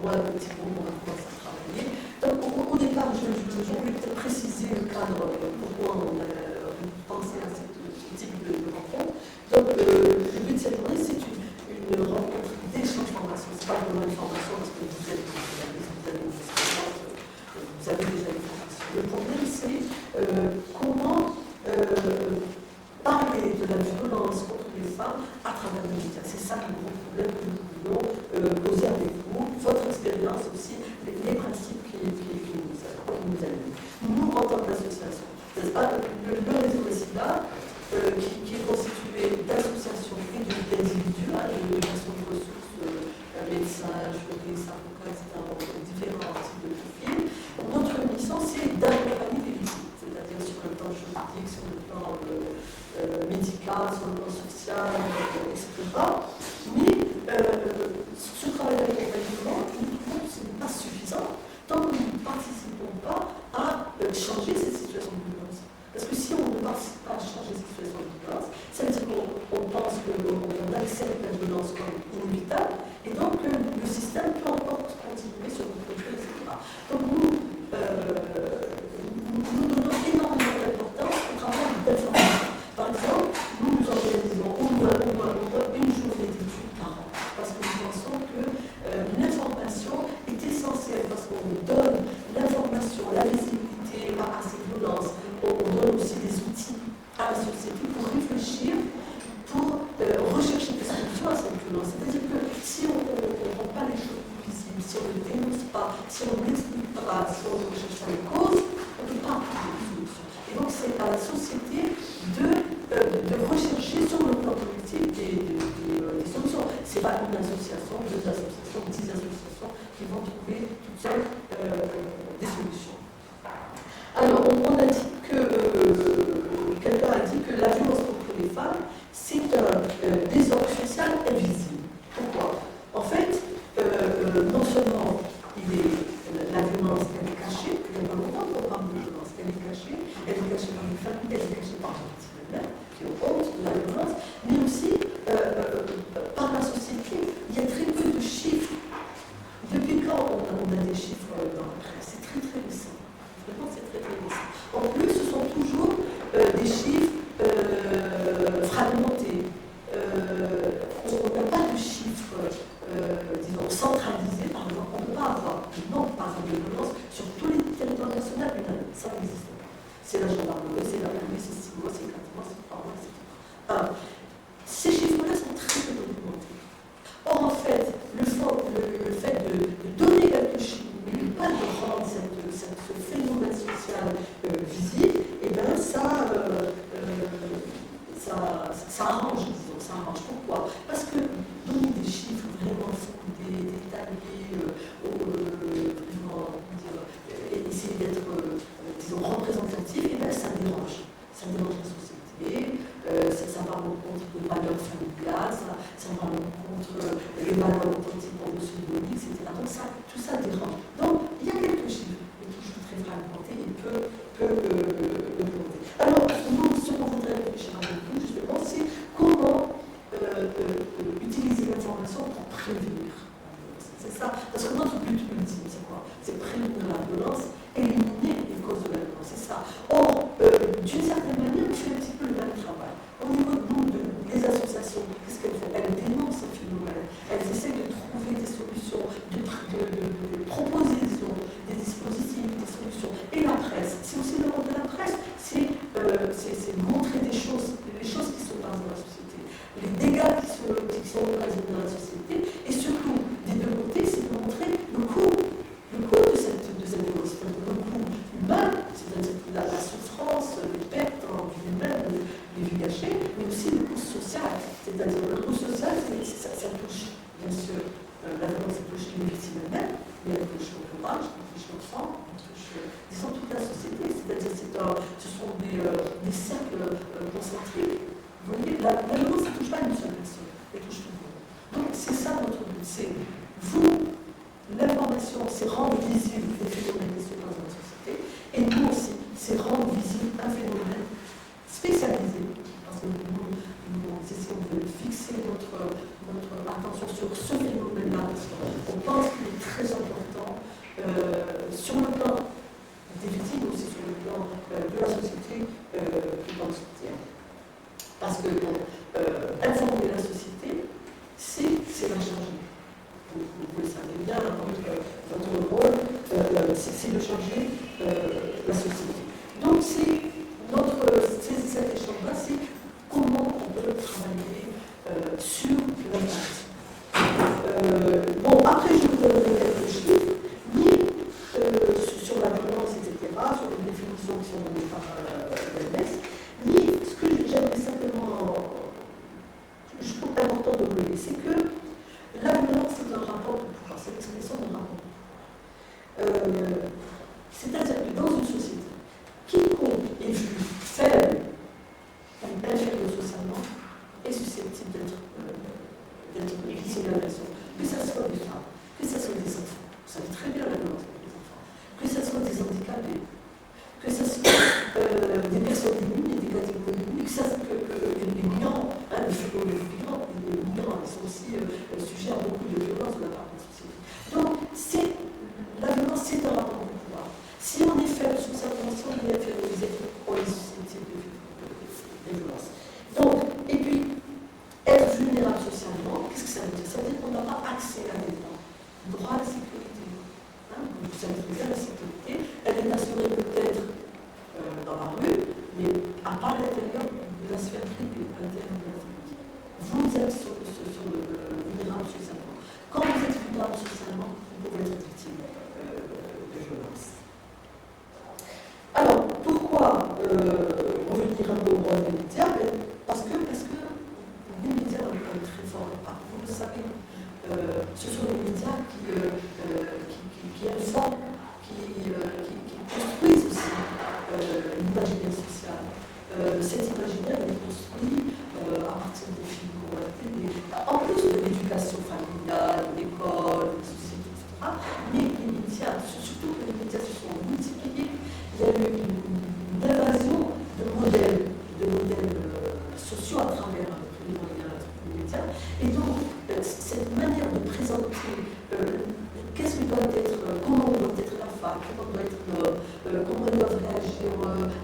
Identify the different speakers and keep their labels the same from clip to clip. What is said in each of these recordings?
Speaker 1: moi, le petit groupe, on va commencer à travailler. Donc, au départ, je voulais peut-être préciser le cadre, pourquoi on a pensé à ce type de rencontre. Donc, le but de cette journée, c'est une rencontre d'échange de formation. Ce n'est pas vraiment une formation parce que vous avez déjà une formation. Le problème, c'est comment parler de la violence contre les femmes à travers les médias. C'est ça le gros problème que nous voulons poser avec vous, votre expérience aussi, les principes qui nous animent. Nous, en tant qu'association, le réseau Récida, qui est constitué d'associations et d'individus, de façon de ressources, médecins, juristes, avocats, etc., différents types de profils. Notre mission, c'est d'accompagner les victimes, c'est-à-dire sur le plan juridique, sur le plan médical, sur le plan social, etc. Mais ce travail d'accompagnement, ce n'est pas suffisant tant que nous ne participons pas à changer cette situation de violence. Parce que si on ne participe pas à changer cette situation de violence, ça veut dire qu'on pense qu'on accepte la violence comme inévitable, et donc le système peut encore continuer sur notre côté, etc. Donc nous donnons énormément d'importance au travail d'information. Par exemple, nous organisons au moins une journée d'études par an, parce que nous pensons que l'information est essentielle, parce qu'on donne l'information, la visibilité à ces violences, on donne aussi des outils à la société pour réfléchir, pour rechercher des solutions à cette violence. C'est-à-dire que si on ne rend pas les choses visibles, si on ne dénonce pas, si on n'explique pas, si on ne recherche pas les causes, on ne peut pas trouver de solution. Et donc c'est à la société de rechercher sur le plan politique des solutions. Ce n'est pas une association, 2 associations, 10 associations qui vont trouver toutes seules des solutions. Alors, on a dit que, quelqu'un a dit que la violence contre les femmes, c'est un désordre social invisible. Pourquoi? En fait, non seulement la violence, elle est cachée, il n'y a pas longtemps qu'on parle de violence, elle est cachée par les familles, elle est cachée par les victimes qui ont honte de la violence, mais aussi par la société. Il y a très peu de chiffres. Depuis quand on a des chiffres dans la presse? C'est très très récent. Vraiment, c'est très très récent. En plus, ce sont toujours des chiffres fragmentés. On n'a pas de chiffres, disons, centralisés, par exemple. On ne peut pas avoir un nombre, par exemple, de violence sur tous les territoires nationaux une année. Ça n'existe pas. C'est la gendarmerie, c'est la police, c'est 6 mois, c'est 4 mois, c'est 3 mois, etc. Ces chiffres-là sont très peu documentés. Or, en fait, le fait de donner quelques chiffres, mais pas de rendre ce phénomène social visible, et bien ça arrange, disons, ça arrange. Pourquoi? Parce que donner des chiffres vraiment détaillés, essayer d'être, disons, représentatif, et bien ça dérange. Ça dérange la société, ça va à l'encontre des valeurs familiales, ça va à l'encontre des valeurs authentiques pour le pseudonyme, etc. Donc tout ça dérange. Donc il y a quelques chiffres, mais toujours très fragmentés et peu documentés. Alors, nous, ce qu'on voudrait réfléchir avec vous, justement, c'est comment utiliser l'information pour prévenir. C'est ça. Parce que notre but ultime, c'est quoi? C'est prévenir la violence, éliminer les causes de la violence. C'est ça. Or, d'une certaine manière, on fait un petit peu le même travail. Au niveau de nous, des associations, qu'est-ce qu'elles font? Elles dénoncent ces phénomènes. Elles essaient de trouver des solutions, de proposer des dispositifs, des solutions. Et la presse, c'est aussi le rôle de la presse, c'est montrer les choses qui se passent dans la société, les dégâts qui sont occasionnés dans la société, et surtout, des deux côtés, c'est de montrer le coût de cette violence, le coût humain, c'est-à-dire la souffrance, les pertes en vie humaine, les vies gâchées, mais aussi le coût social. C'est-à-dire le coût social, ça touche, bien sûr, la violence, ça touche les victimes elles-mêmes, mais elle touche l'entourage, elle touche l'enfant, elle touche, disons, toute la société. C'est-à-dire ce sont des cercles concentriques. Vous voyez, la violence, ça ne touche pas une seule personne, elle touche tout le monde. Donc c'est ça notre but, c'est vous, l'information, c'est rendre visible les phénomènes qui se passent dans la société, et nous aussi, c'est rendre visible un phénomène spécialisé, parce que nous essayons de fixer notre attention sur ce phénomène-là, parce qu'on pense qu'il est très très important sur le plan des victimes, aussi sur le plan de la société tout entière. Parce que informer la société, c'est la changer. Vous le savez bien, votre rôle, c'est de changer la société. Donc, cet échange-là, c'est comment on peut travailler sur l'impact. Bon, après, je vous donnerai quelques chiffres, mais sur la violence, etc., sur les définitions qui sont données par l'OMS, mais ce que j'aimerais simplement, je trouve important de relever, c'est que la violence, c'est un rapport de pouvoir, c'est l'expression d'un rapport de pouvoir. C'est-à-dire que dans une société, quiconque est vu faible ou inférieur socialement est susceptible d'être victime d'agression. Que ce soit des femmes, que ce soit des enfants, vous savez très bien la violence avec les enfants, que ce soit des handicapés, que ce soit des personnes démunies, des catégories démunies, que les migrants, les migrants, ils sont aussi sujets à beaucoup de violence de la part de la société. Donc, la violence, c'est un rapport de pouvoir. Si on est faible sur sa dimension, on est infériorisé, on est susceptible de violence. Donc, et puis, être vulnérable socialement, qu'est-ce que ça veut dire? Ça veut dire qu'on n'a pas accès à des droits. Droit à la sécurité. Vous savez très bien, la sécurité, elle est assurée peut-être dans la rue, mais à part l'intérieur de la sphère privée, à l'intérieur de la famille. Vous êtes vulnérable socialement. Quand vous êtes vulnérable socialement, vous pouvez être victime de violence. Alors, pourquoi revenir un peu au rôle des médias? Parce que les médias ont un rôle très fort. Vous le savez, ce sont les médias qui informent, qui construisent aussi l'imaginaire social. Cet imaginaire est construit à partir des films qu'on voit à la télé, en plus de l'éducation familiale, l'école, la société, etc. Mais les médias, surtout que les médias se sont multipliés, il y a eu une invasion de modèles sociaux à travers les moyens des médias. Et donc, cette manière de présenter qu'est-ce que doit être, comment doit être la femme, comment ils doivent réagir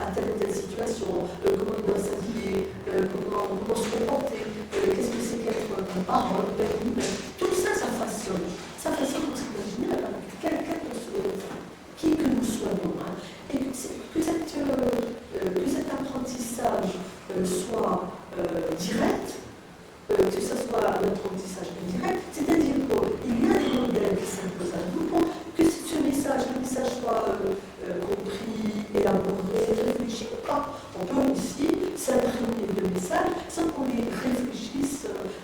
Speaker 1: à telle ou telle situation, comment ils doivent s'habiller, comment se comporter, qu'est-ce que c'est qu'être parole, tout ça, ça façonne. Ça façonne notre imaginaire, qui que nous soyons. Et que cet apprentissage soit direct, que ce soit un apprentissage indirect, c'est-à-dire qu'il y a des modèles qui s'imposent à nous pour que le message soit compris, élaboré, réfléchi ou pas. On peut aussi s'imprimer de messages sans qu'on les réfléchisse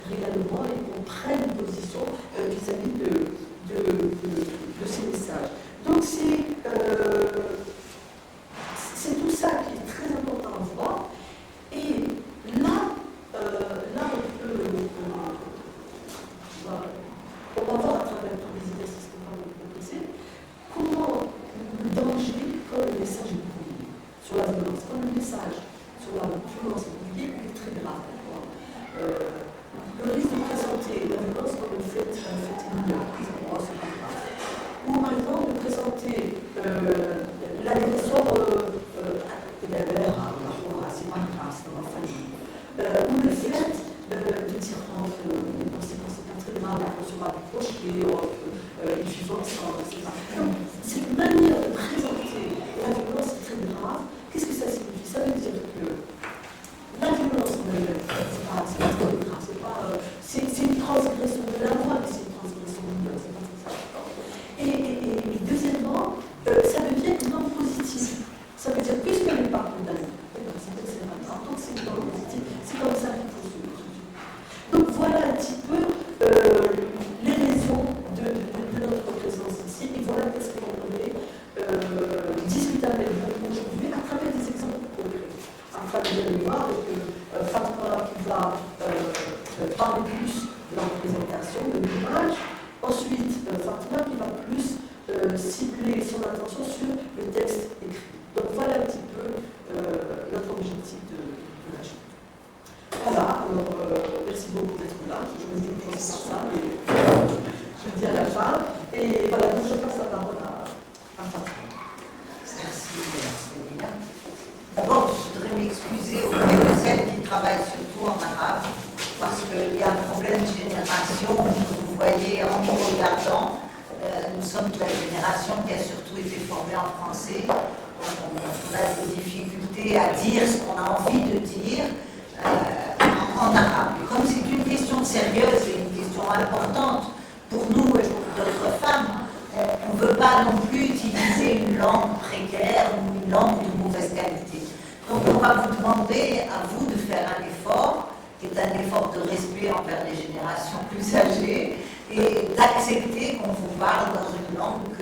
Speaker 1: réellement et qu'on prenne position vis-à-vis de ces messages. Donc c'est tout ça qui est très important à voir. Et là on va voir à travers tous les exercices qu'on va vous proposer comment le danger, quand le message est publié sur la violence, quand le message sur la violence est publié, il est très grave. Le risque de présenter la violence comme un fait mineur, c'est pas grave. Ou par exemple de présenter l'agresseur c'est pas grave, c'est dans la famille. Ou le fait de dire les conséquences sont pas très graves, on sera décroché, ils vivent ensemble, etc. Donc, cette manière de présenter la violence est très grave. Qu'est-ce que ça signifie? Ça veut dire que la violence, c'est pas très grave, c'est une transgression de la loi, mais c'est une transgression mineure, c'est pas très important. Et deuxièmement, ça devient une norme positive. Ça veut dire, puisqu'on n'est pas condamné, c'est pas grave, donc c'est une norme positive, c'est comme ça qu'il faut se juger. Donc voilà un petit peu les raisons de notre présence ici, et voilà qu'est-ce qu'on voulait discuter avec vous aujourd'hui à travers des exemples concrets. Enfin, vous allez voir avec Fatima qui va parler plus de la représentation, de l'image. Ensuite, Fatima qui va plus cibler son attention sur le texte écrit. Donc voilà un petit peu notre objectif de la chute. Voilà, alors merci beaucoup d'être là. Je vous dis par ça, mais je vous dis à la fin. Et voilà.
Speaker 2: sommes de la génération qui a surtout été formée en français. On a des difficultés à dire ce qu'on a envie de dire en arabe. Et comme c'est une question sérieuse et une question importante pour nous et pour d'autres femmes, on ne veut pas non plus utiliser une langue précaire ou une langue de mauvaise qualité. Donc on va vous demander à vous de faire un effort, qui est un effort de respect envers les générations plus âgées, et d'accepter qu'on vous parle dans une langue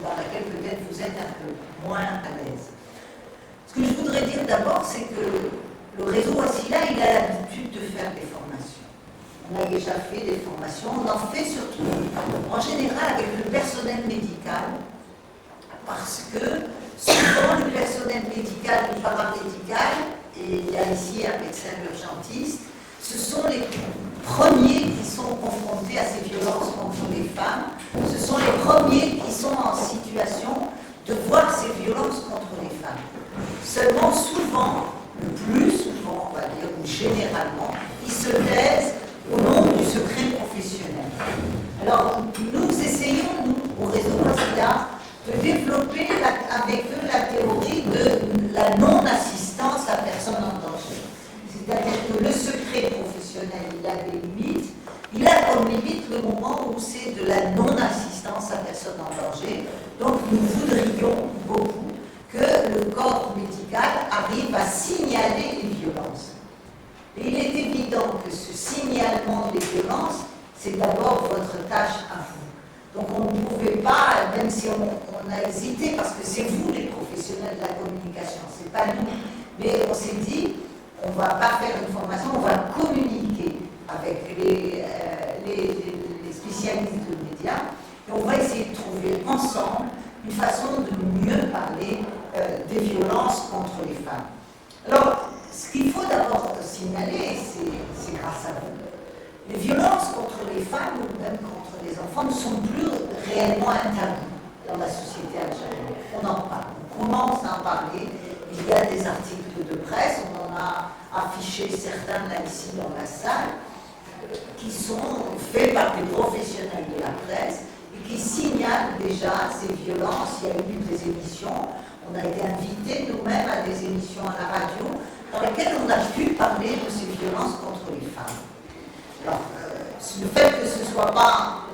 Speaker 2: dans laquelle peut-être vous êtes un peu moins à l'aise. Ce que je voudrais dire d'abord, c'est que le réseau Wassila, il a l'habitude de faire des formations. On a déjà fait des formations, on en fait surtout en général avec le personnel médical, parce que souvent le personnel médical, le paramédical, et il y a ici un médecin urgentiste, ce sont les premiers qui sont confrontés à ces violences contre les femmes, ce sont les premiers qui sont en situation de voir ces violences contre les femmes. Seulement souvent, le plus souvent, on va dire, ou généralement, ils se taisent au nom du secret professionnel. Alors, nous essayons, nous, au réseau Wassila, de développer avec eux la théorie de la non-assistance à personne en danger. C'est-à-dire que le secret professionnel, il a des limites. Il a comme limite le moment où c'est de la non-assistance à personne en danger. Donc nous voudrions beaucoup que le corps médical arrive à signaler les violences. Et il est évident que ce signalement des violences, c'est d'abord votre tâche à vous. Donc on ne pouvait pas, même si on a hésité, parce que c'est vous les professionnels de la communication, c'est pas nous. Mais on s'est dit, on ne va pas faire une formation, on va communiquer avec les spécialistes de médias, et on va essayer de trouver ensemble une façon de mieux parler des violences contre les femmes. Alors, ce qu'il faut d'abord signaler, c'est grâce à vous. Les violences contre les femmes, ou même contre les enfants, ne sont plus réellement un tabou dans la société algérienne. On en parle, on commence à en parler. Il y a des articles de presse, on en a affiché certains là ici dans la salle, qui sont faits par des professionnels de la presse et qui signalent déjà ces violences. Il y a eu des émissions, on a été invités nous-mêmes à des émissions à la radio dans lesquelles on a pu parler de ces violences contre les femmes. Alors, le fait que ce ne soit pas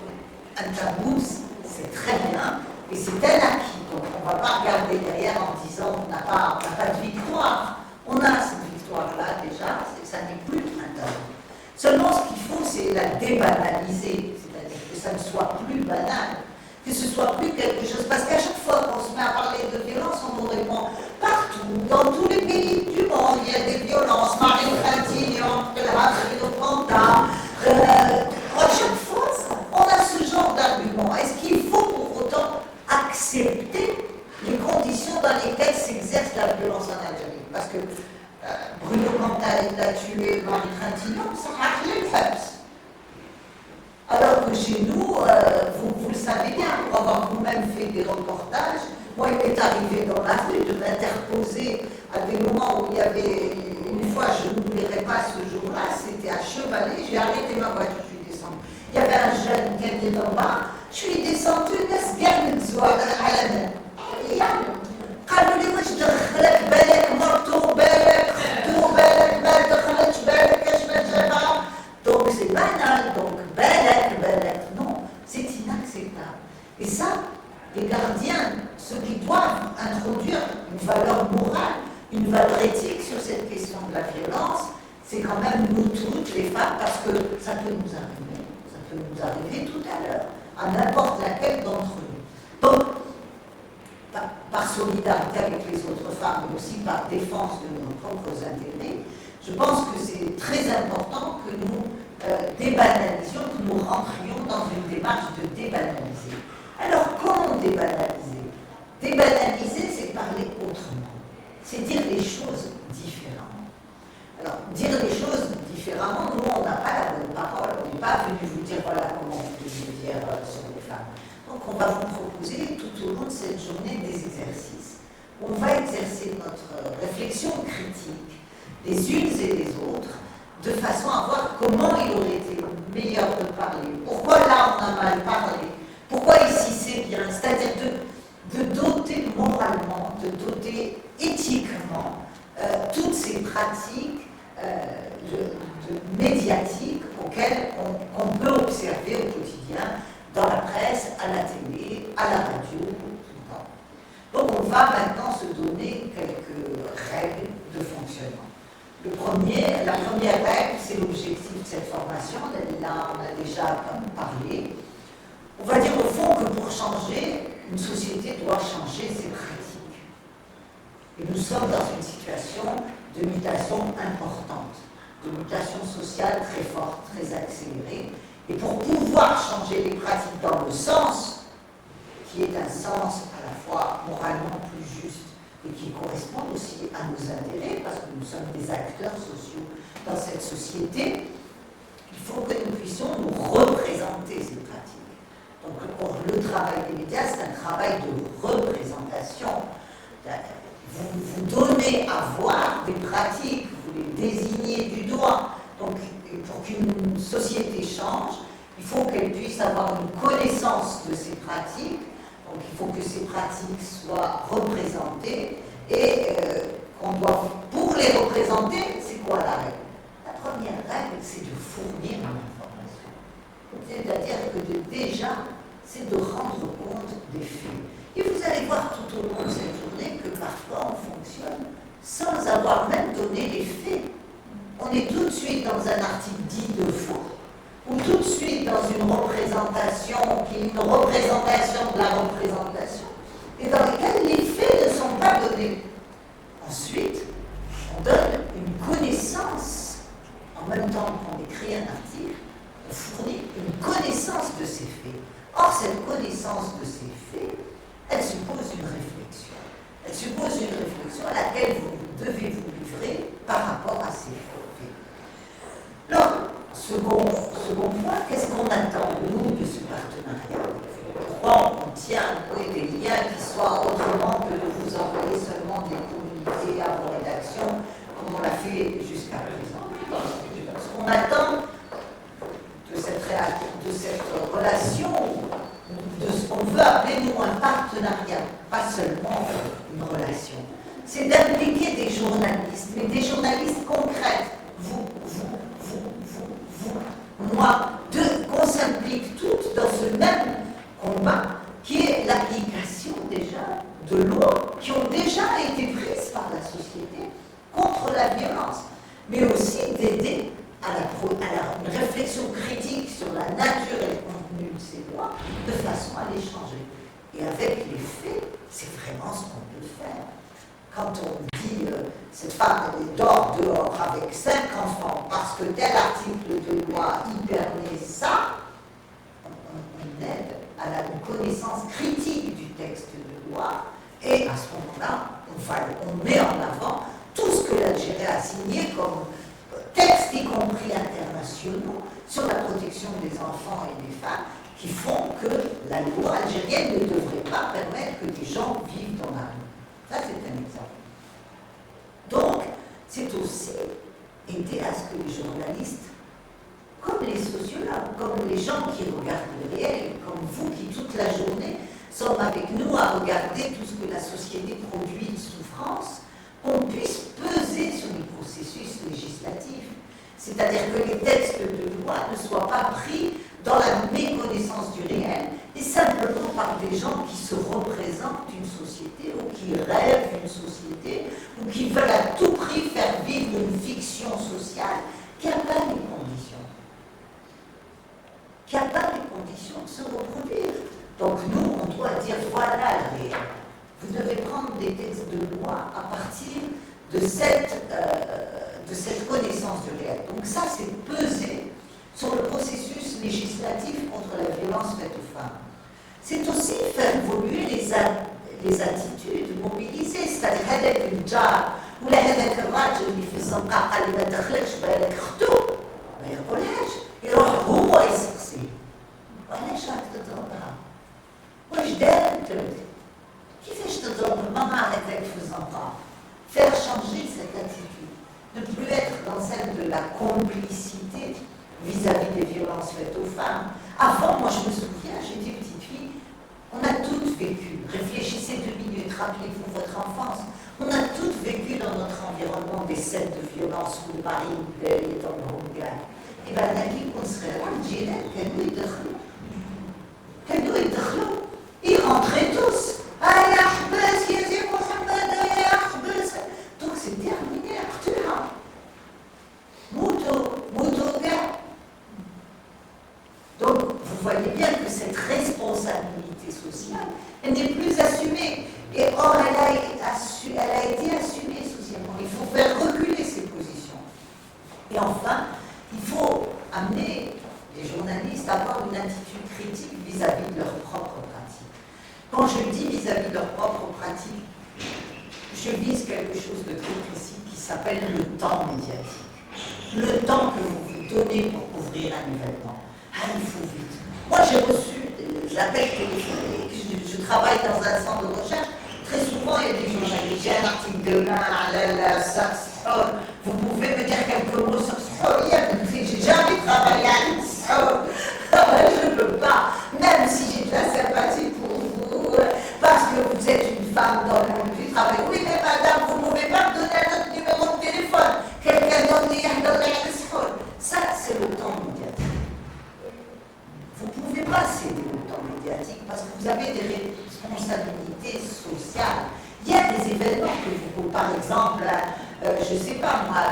Speaker 2: un tabou, c'est très bien, et c'est un acquis. Donc, on ne va pas regarder derrière en disant on n'a pas de victoire. On a cette victoire-là déjà, ça n'est plus un tabou. Seulement, ce qu'il faut, c'est la débanaliser, c'est-à-dire que ça ne soit plus banal, que ce soit plus quelque chose. Parce qu'à chaque fois qu'on se met à parler de violence, on nous répond partout, dans tous les pays du monde, il y a des violences. Marine Trintignant, le Panta. À chaque fois, on a ce genre d'argument. Est-ce qu'il faut pour autant accepter les conditions dans lesquelles s'exerce la violence en Algérie? Parce que Bruno Panta, il a tué Marine Trintignant, ça a rien fait. Alors que chez nous, vous le savez bien, pour avoir vous-même fait des reportages, moi, il m'est arrivé dans la rue de m'interposer à des moments où il y avait, une fois, je n'oublierai pas ce jour-là, c'était à Chevalet, j'ai arrêté ma voiture, je suis descendue. Il y avait un jeune qui était en bas, je suis descendue, قالوا لي واش دخلك بالك مرتو بالك خدو بالك ما دخلتش بالك اش ما جابها. Donc c'est banal, donc balak, non, c'est inacceptable. Et ça, les gardiens, ceux qui doivent introduire une valeur morale, une valeur éthique sur cette question de la violence, c'est quand même nous toutes les femmes, parce que ça peut nous arriver tout à l'heure, à n'importe laquelle d'entre nous. Donc, par solidarité avec les autres femmes, mais aussi par défense de nos propres intérêts, je pense que c'est très important que nous débanalisions, que nous rentrions dans une démarche de débanaliser. Alors, comment débanaliser? Débanaliser, c'est parler autrement. C'est dire les choses différemment. Alors, dire les choses différemment, nous, on n'a pas la bonne parole. On n'est pas venu vous dire, voilà comment vous devez dire sur les femmes. Donc, on va vous proposer tout au long de cette journée des exercices. On va exercer notre réflexion critique, les unes et les autres, de façon à voir comment il aurait été meilleur de parler. Pourquoi là on a mal parlé? c'est-à-dire de doter moralement, de doter éthiquement toutes ces pratiques médiatiques auxquelles on peut observer au quotidien dans la presse, à la télé, à la radio, tout le temps. Donc on va maintenant se donner quelques règles de fonctionnement. La première règle, c'est l'objectif de cette formation, là on a déjà parlé. On va dire au fond que pour changer, une société doit changer ses pratiques. Et nous sommes dans une situation de mutation importante, de mutation sociale très forte, très accélérée. Et pour pouvoir changer les pratiques dans le sens, qui est un sens à la fois moralement plus juste et qui correspond aussi à nos intérêts, parce que nous sommes des acteurs sociaux dans cette société, il faut que nous puissions nous représenter ces pratiques. Donc le travail des médias, c'est un travail de représentation. Vous donnez à voir des pratiques, vous les désignez du doigt. Donc pour qu'une société change, il faut qu'elle puisse avoir une connaissance de ces pratiques. Donc il faut que ces pratiques soient représentées et qu'on doit, pour les représenter, c'est quoi la règle? La première règle, c'est de fournir l'information. C'est-à-dire que déjà, c'est de rendre compte des faits. Et vous allez voir tout au long de cette journée que parfois on fonctionne sans avoir même donné les faits. On est tout de suite dans un article dit de faux, ou tout de suite dans une représentation qui est une représentation de la représentation, et dans laquelle les faits ne sont pas donnés. Ensuite, on donne une connaissance, en même temps qu'on écrit un article, on fournit une connaissance de ces faits. Or, cette connaissance de ces faits, elle suppose une réflexion. Elle suppose une réflexion à laquelle vous devez vous livrer par rapport à ces faits. Alors, second point, qu'est-ce qu'on attend, nous, de ce partenariat? Pourquoi on tient des liens qui soient autrement que de vous envoyer seulement des communiqués à vos rédactions, comme on l'a fait jusqu'à présent? Ce qu'on attend de cette relation, de ce qu'on veut appeler, nous, un partenariat, pas seulement une relation, c'est d'impliquer des journalistes, mais des journalistes concrets. Moi, qu'on s'implique toutes dans ce même combat qui est l'application déjà de lois qui ont déjà été prises par la société contre la violence, mais aussi d'aider à une réflexion critique sur la nature et le contenu de ces lois de façon à les changer. Et avec les faits, c'est vraiment ce qu'on peut faire. Quand on dit cette femme elle dort dehors avec 5 enfants parce que tel article de loi y permet ça, on aide à la connaissance critique du texte de loi et à ce moment-là, on met en avant tout ce que l'Algérie a signé comme textes, y compris internationaux, sur la protection des enfants et des femmes, qui font que la loi algérienne ne devrait pas permettre que des gens vivent dans la rue. Ça, c'est un exemple. Donc, c'est aussi aider à ce que les journalistes, comme les sociologues, comme les gens qui regardent le réel, comme vous qui toute la journée sommes avec nous à regarder tout ce que la société produit de souffrance, qu'on puisse peser sur les processus législatifs. C'est-à-dire que les textes de loi ne soient pas pris dans la méconnaissance du réel, et simplement par des gens qui se représentent une société, ou qui rêvent une société, ou qui veulent à tout prix faire vivre une fiction sociale qui n'a pas les conditions. Qui n'a pas les conditions de se reproduire. Donc nous, on doit dire, voilà le réel. Vous devez prendre des textes de loi à partir de cette connaissance du réel. Donc ça, c'est peser sur le processus législatif contre la violence faite aux femmes. C'est aussi faire évoluer les attitudes mobilisées, c'est-à-dire هذاك الجار ولا هذاك الراجل اللي في الزنقاقه اللي ما دخلكش بالك اختو ما يقولهاش يروح هو يسقسي وعلاش راك تضربها؟ واش دارت لك؟ كيفاش تضرب المرأة هكاك في الزنقاق؟ Faire changer cette attitude, ne plus être dans celle de la complicité vis-à-vis des violences faites aux femmes. Avant, moi je me souviens, j'étais petite fille, on a toutes vécu. Réfléchissez 2 minutes, rappelez-vous votre enfance. On a toutes vécu dans notre environnement des scènes de violence où Paris est dans le regard. Et bien, نجيب صغيرة الجيران كانوا يدخلوا يrentraient tous. Ah, يا حباس يا زي محمد يا حباس. Donc c'est terminé, اقتلها. موتوا كاع. Donc vous voyez bien que cette responsabilité sociale, elle n'est plus assumée. Et or, elle a été assumée socialement. Il faut faire reculer ces positions. Et enfin, il faut amener les journalistes à avoir une attitude critique vis-à-vis de leurs propres pratiques. Quand je dis vis-à-vis de leurs propres pratiques, je vise quelque chose de très précis qui s'appelle le temps médiatique. Le temps que vous vous donnez pour couvrir un événement. Ah, il faut vite. Moi, j'ai reçu des appels téléphoniques. Je travaille dans un centre de recherche. Très souvent, il y a des journalistes. J'ai un article demain, vous pouvez me dire quelques mots sur ça. J'ai jamais travaillé à ça. Je ne peux pas. Même si j'ai de la sympathie pour vous, parce que vous êtes une femme dans le monde du travail. Oui, mais madame, vous ne pouvez pas me donner un autre numéro de téléphone. Quelqu'un d'autre dit ça, c'est le temps médiatique. Vous ne pouvez pas céder au temps médiatique parce que vous avez des responsabilités sociales. Il y a des événements que vous, par exemple, je ne sais pas moi,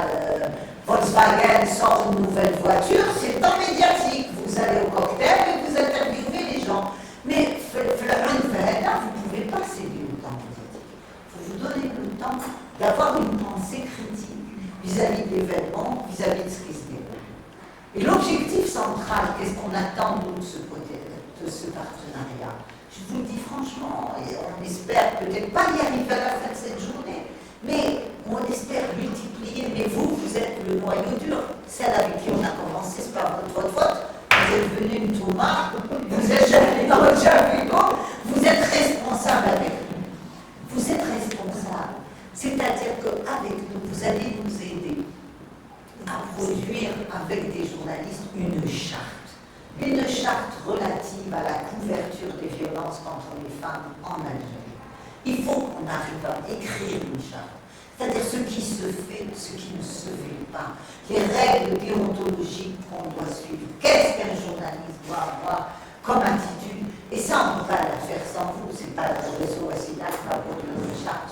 Speaker 2: Volkswagen sort une nouvelle voiture, c'est le temps médiatique. Vous allez au cocktail et vous interviewez les gens. Mais vous ne pouvez pas céder au temps médiatique. Il faut vous donner le temps d'avoir une pensée critique vis-à-vis de l'événement, vis-à-vis de ce qui se déroule. Et l'objectif central, qu'est-ce qu'on attend de ce partenariat? Je vous le dis franchement, et on espère peut-être pas y arriver à la fin de cette journée, mais on espère multiplier. Mais vous êtes le noyau dur, celle avec qui on a commencé, c'est pas votre faute. Vous êtes venu une touma, vous êtes jamais dans le Javigo, vous êtes responsable avec nous. Vous êtes responsable. C'est-à-dire qu'avec nous, vous allez nous aider à produire avec des journalistes une charte relative à la couverture des violences contre les femmes en Algérie. Il faut qu'on arrive à écrire une charte, c'est-à-dire ce qui se fait, ce qui ne se fait pas, les règles déontologiques qu'on doit suivre, qu'est-ce qu'un journaliste doit avoir comme attitude, et ça on ne peut pas la faire sans vous, c'est pas le réseau Wassila qui va produire une charte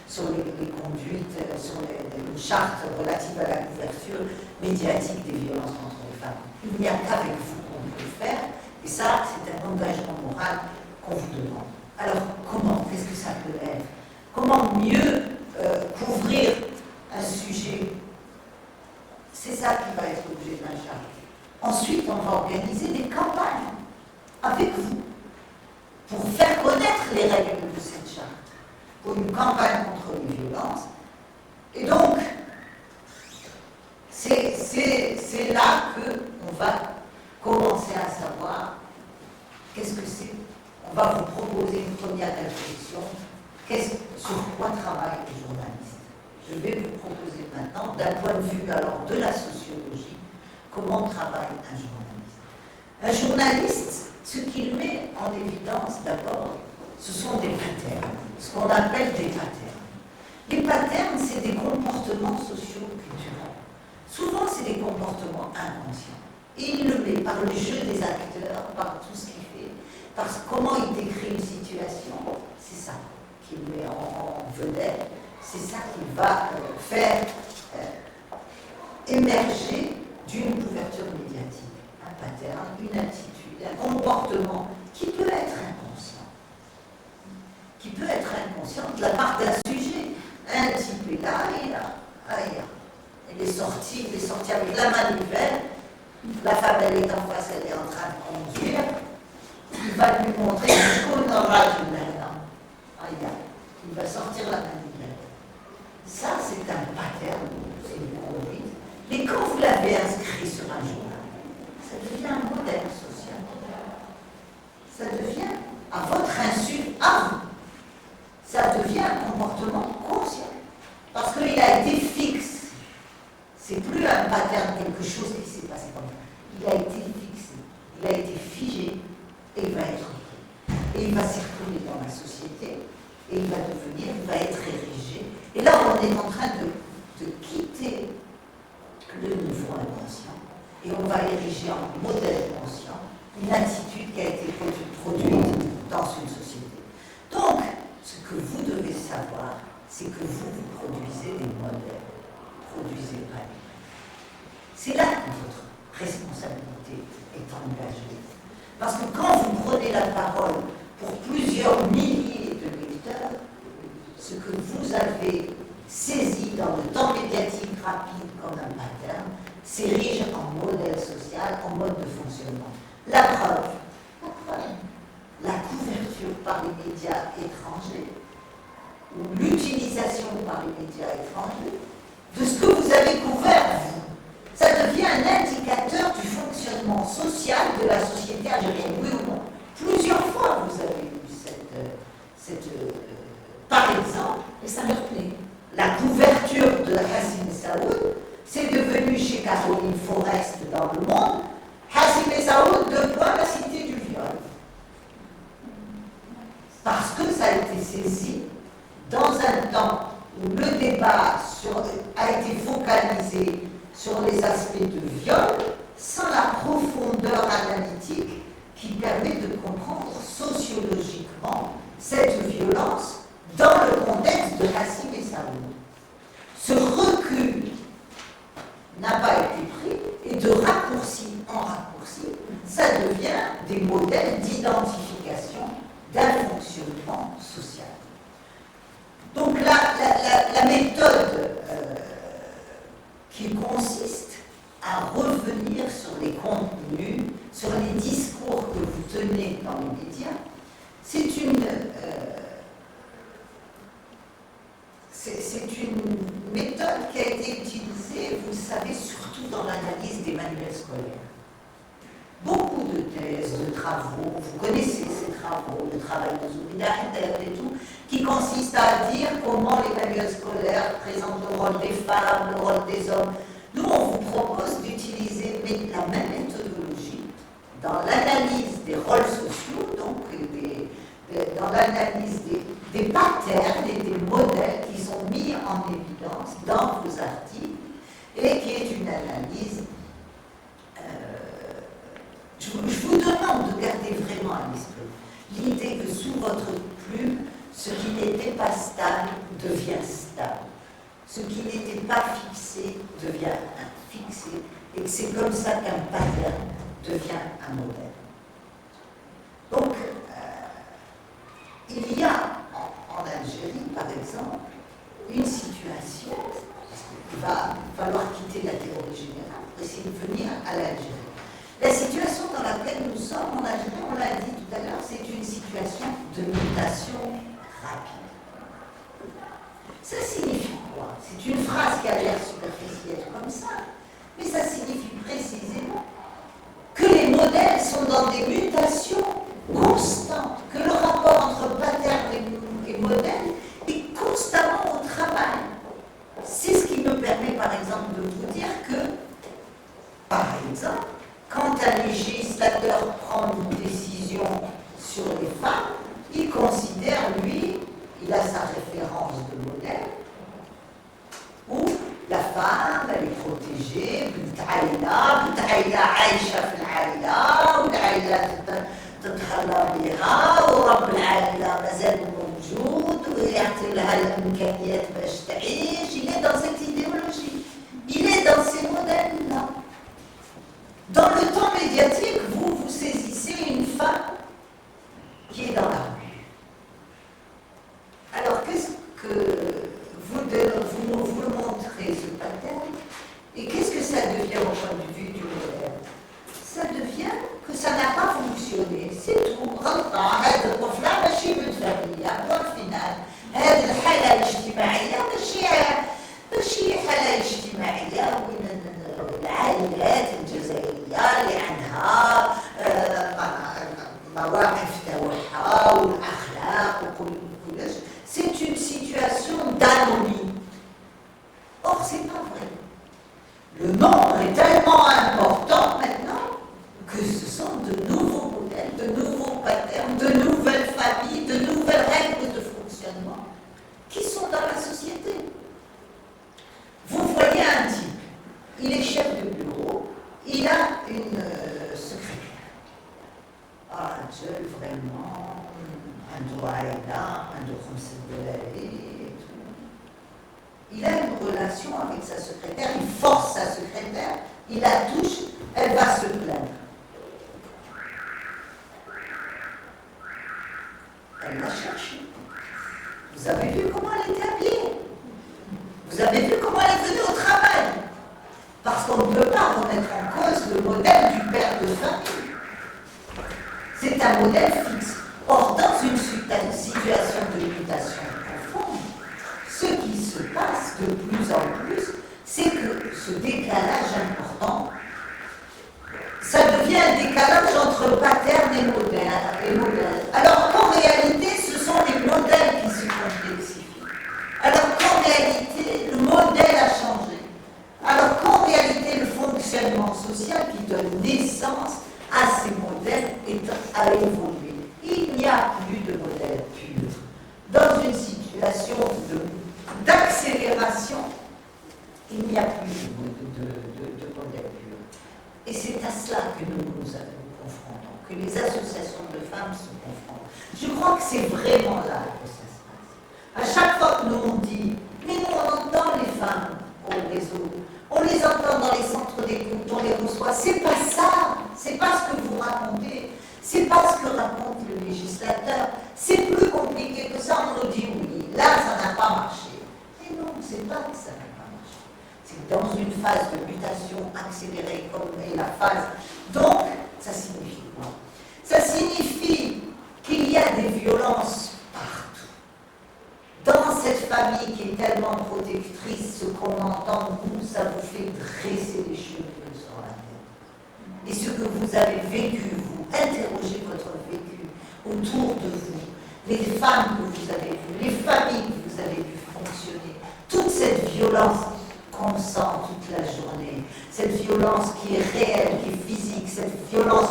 Speaker 2: sur les conduites, sur une charte relative à la couverture médiatique des violences contre les femmes. Il n'y a qu'avec vous qu'on peut le faire, et ça, c'est un engagement moral qu'on vous demande. Alors, comment? Qu'est-ce que ça peut être? Comment mieux couvrir un sujet? C'est ça qui va être l'objet de la charte. Ensuite, on va organiser des campagnes avec vous pour faire connaître les règles de cette charte, pour une campagne contre les violences. Et donc, c'est là qu'on va commencer à savoir qu'est-ce que c'est. On va vous proposer une première réflexion. Sur quoi travaillent les journalistes? Je vais vous proposer maintenant, d'un point de vue alors de la sociologie, comment travaille un journaliste. Un journaliste, ce qu'il met en évidence d'abord, ce sont des patterns, ce qu'on appelle des patterns. Les patterns, c'est des comportements socio-culturels. Souvent, c'est des comportements inconscients. Et il le met par le jeu des acteurs, par tout ce qu'il fait, parce que comment il décrit une situation, c'est ça qu'il met en vedette, c'est ça qu'il va faire émerger d'une couverture médiatique. Un pattern, une attitude, un comportement qui peut être inconscient. Qui peut être inconscient de la part d'un sujet. Un type est là, il est sorti avec la manivelle, la femme elle est en face, elle est en train de conduire, il va lui montrer jusqu'au orage du maintenant. Il va sortir la manivelle. Ça, c'est un pattern, c'est une conduite. Mais quand vous l'avez inscrit sur un journal, ça devient un modèle social. Ça devient, à votre insu, à vous. Ça devient un comportement conscient. Parce qu'il a été fixe. C'est plus un pattern, quelque chose qui s'est passé comme ça. Il a été fixé, il a été figé, et il va être. et il va circuler dans la société, et il va être érigé. Et là, on est en train de quitter le niveau inconscient, et on va ériger en modèle conscient une attitude qui a été produite dans une société. Donc, ce que vous devez savoir, c'est que vous produisez des modèles, produisez pas les mêmes. C'est là que votre responsabilité est engagée. Parce que quand vous prenez la parole pour plusieurs milliers de lecteurs, ce que vous avez saisi dans le temps médiatique rapide comme un pattern s'érige en modèle social, en mode de fonctionnement. La preuve, la couverture par les médias étrangers, ou l'utilisation par les médias étrangers, de ce que vous avez couvert, vous. Ça devient un indicateur du fonctionnement social de la société algérienne, oui ou non. Plusieurs fois, vous avez eu par exemple,
Speaker 1: Et ça leur plaît.
Speaker 2: la couverture de Hassim Saoud, c'est devenu chez Caroline Forest dans Le Monde, Hassim Saoud, la cité du viol. Parce que ça a été saisi dans un temps où le débat a été focalisé sur les aspects de viol, sans la profondeur analytique qui permet de comprendre sociologiquement cette violence dans le contexte de Hassim Saoud. Ce recul n'a pas été pris, et de raccourci en raccourci, ça devient des modèles d'identification d'un fonctionnement social. Donc la méthode qui consiste à revenir sur les contenus, sur les discours que vous tenez dans les médias, c'est une méthode qui a été utilisée, vous le savez, surtout dans l'analyse des manuels scolaires. Beaucoup de thèses, de travaux, vous connaissez ces travaux, le travail de Zoubida et tout, qui consiste à dire comment les manuels scolaires présentent le rôle des femmes, le rôle des hommes. Nous, on vous propose d'utiliser la même méthodologie dans l'analyse des rôles sociaux, donc dans l'analyse des patterns et des modèles qui sont mis en évidence dans vos articles, et qui est une analyse. Je vous demande de garder vraiment à l'esprit l'idée que sous votre plume, ce qui n'était pas stable devient stable. Ce qui n'était pas fixé devient fixé, et que c'est comme ça qu'un pattern devient un modèle. Donc, il y a en Algérie, par exemple, une situation, il va falloir quitter la théorie générale pour essayer de venir à l'Algérie. La situation dans laquelle nous sommes en Algérie, on l'a dit tout à l'heure, c'est une situation de mutation rapide. Ça signifie quoi? C'est une phrase qui a l'air superficielle comme ça, mais ça signifie précisément que les modèles sont dans des mutations constantes, que le rapport entre pattern et modèle est constamment au travail. C'est ce qui me permet, par exemple, de vous dire que, par exemple, quand un législateur prend une décision sur les femmes, il considère, lui, il a sa référence de modèle, où la femme, elle est protégée, بتعيلة عايشة في العائلة والعائلة تتهلا بها ورب العائلة مازال موجود ويعطي لها الإمكانيات باش تعيش. Il est dans cette idéologie, il est dans ces modèles-là. Dans le temps médiatique, vous saisissez une femme qui est dans la rue. Alors, qu'est-ce que vous montrez ce pattern, et qu'est-ce que ça devient au point de vue du modèle? Ça devient que ça n'a pas fonctionné. C'est tout. غلطة. هذا الطفلة ماشي متفاهمية. والفينال هذه الحالة الاجتماعية ماشي حالة اجتماعية من العائلات الجزائرية اللي عندها مواقف تاعها والأخلاق وكلش. C'est une situation d'anomie. Or, c'est pas vrai. Le nombre est tellement important maintenant que ce sont de nouveaux modèles, de nouveaux patterns, de nouvelles عنده عائلة عنده 5 دلالي et tout. Il a une relation avec sa secrétaire, il force sa secrétaire, il la touche, elle va se plaindre. Elle l'a cherché. Vous avez vu comment elle était habillée? Vous avez vu comment elle est venue au travail? Parce qu'on ne peut pas remettre en cause le modèle du père de famille. C'est un modèle fixe. Or, dans une situation de mutation profonde, ce qui se passe de plus en plus, c'est que ce décalage important, ça devient un décalage entre paterne et modèle. Alors qu'en réalité, ce sont les modèles qui se complexifient. Alors qu'en réalité, le modèle a changé. Alors qu'en réalité, le fonctionnement social qui donne naissance à ces modèles a évolué. Il n'y a plus de modèle pur. Dans une situation d'accélération, il n'y a plus de modèle pur. Et c'est à cela que nous confrontons, que les associations de femmes se confrontent. Je crois que c'est vraiment là que ça se passe. À chaque fois que nous on dit, mais nous on entend les femmes au réseau, on les entend dans les centres d'écoute, on les reçoit. C'est pas ça, c'est pas ce que vous racontez, c'est pas ce que raconte le législateur. C'est plus compliqué que ça, on nous dit oui, là ça n'a pas marché. Et non, c'est pas que ça n'a pas marché. C'est dans une phase de mutation accélérée comme est la phase. Donc, ça signifie quoi? Ça signifie qu'il y a des violences partout. Dans cette famille qui est tellement protectrice, ce qu'on entend, vous, ça vous fait dresser les cheveux sur la tête. Et ce que vous avez vécu, vous interrogez votre vécu autour de vous, les femmes que vous avez vues, les familles que vous avez vues fonctionner, toute cette violence qu'on sent toute la journée, cette violence qui est réelle, qui est physique, cette violence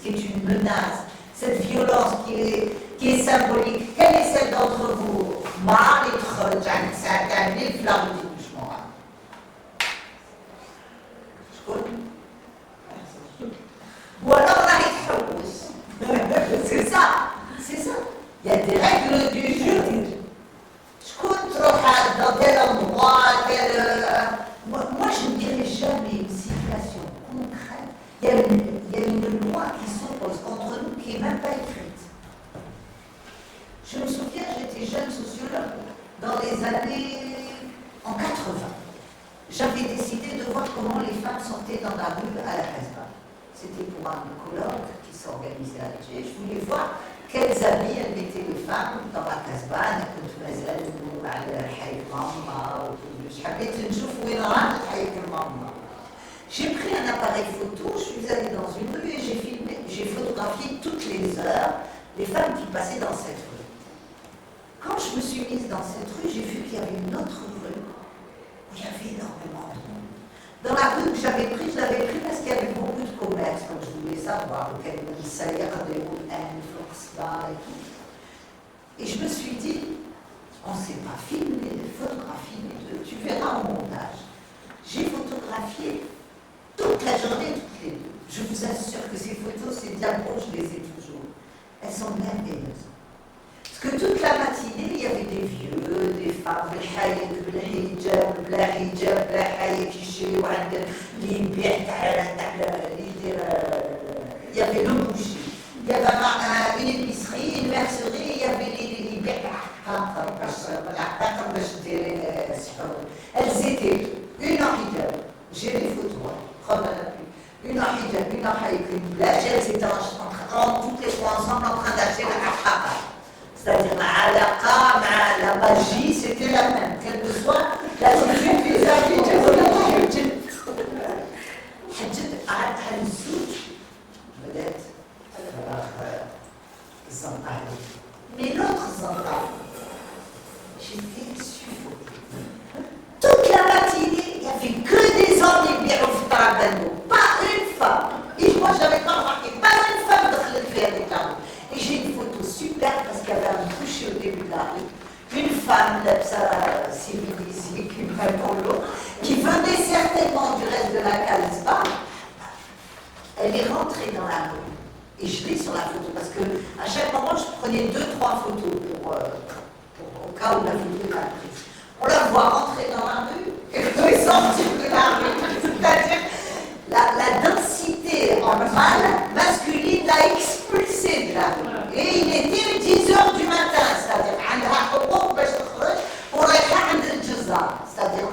Speaker 2: qui est une menace, cette violence qui est symbolique. Quelle est celle d'entre vous? Ou alors c'est ça, c'est ça. Il y a des règles du jeu. Dans tel endroit, moi je ne dirais jamais une situation concrète. Il y a une loi qui s'oppose contre nous qui n'est même pas écrite. Je me souviens, j'étais jeune sociologue dans les années en 80. J'avais décidé de voir comment les femmes sortaient dans la rue à la Casbah. C'était pour un colloque qui s'organisait à Alger. Je voulais voir quels habits elles mettaient les femmes dans la Casbah. J'ai pris un appareil photo, je suis allée dans une rue et j'ai photographié toutes les heures les femmes qui passaient dans cette rue. Quand je me suis mise dans cette rue, j'ai vu qu'il y avait une autre rue où il y avait énormément de monde. Dans la rue que j'avais prise, je l'avais pris parce qu'il y avait beaucoup de commerce, donc je voulais savoir lequel ça y avait des Floxba et tout. Et je me suis dit, on ne sait pas filmer, photographier les deux, tu verras au montage. J'ai photographié toute la journée, toutes les deux. Je vous assure que ces photos, ces diapos, je les ai toujours. Elles sont merveilleuses. Parce que toute la matinée, il y avait des vieux, des femmes, il y avait le boucher, il y avait une épicerie, une mercerie, il y avait les elles étaient une en hijab, j'ai des photos, une en hijab, une en haïk, elles étaient toutes les trois ensemble en train d'acheter la kafara. C'est-à-dire la magie, c'était la même, quelle que soit l'attitude vis-à-vis de religieux. Mais l'autre Zandar, j'étais suffoquée. Toute la matinée, il n'y avait que des hommes et bien au pas une femme. Et moi, je n'avais pas remarqué, pas une femme dans le faire des tables. Et j'ai une photo super parce qu'il y avait un boucher au début de la rue. Une femme, civilisée, qui venait certainement du reste de la Casbah. Elle est rentrée dans la rue. Et je l'ai sur la photo, parce que à chaque moment, je prenais 2-3 photos au cas où la photo est mal prise. On la voit rentrer dans la rue et puis sortir de la rue. C'est-à-dire, la densité en mâle masculine l'a expulsé de la rue. Et il était 10 heures du matin, c'est-à-dire, c'est-à-dire,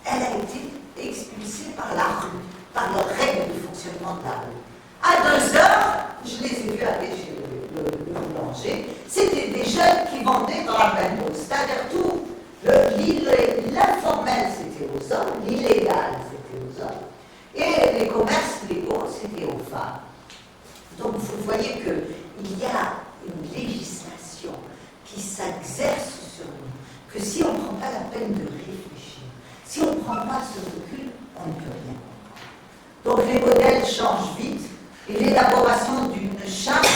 Speaker 2: elle a été expulsée par la rue, par les règles de fonctionnement de la rue. À 2 heures, je les ai vus aller chez le boulanger, c'était des jeunes qui vendaient dans la même eau, c'est-à-dire tout. L'informel, c'était aux hommes, l'illégal, c'était aux hommes, et les commerces légaux, c'était aux femmes. Donc, vous voyez qu'il y a une législation qui s'exerce sur nous, que si on ne prend pas la peine de réfléchir, si on ne prend pas ce recul, on ne peut rien comprendre. Donc, les modèles changent vite, et l'élaboration d'une charte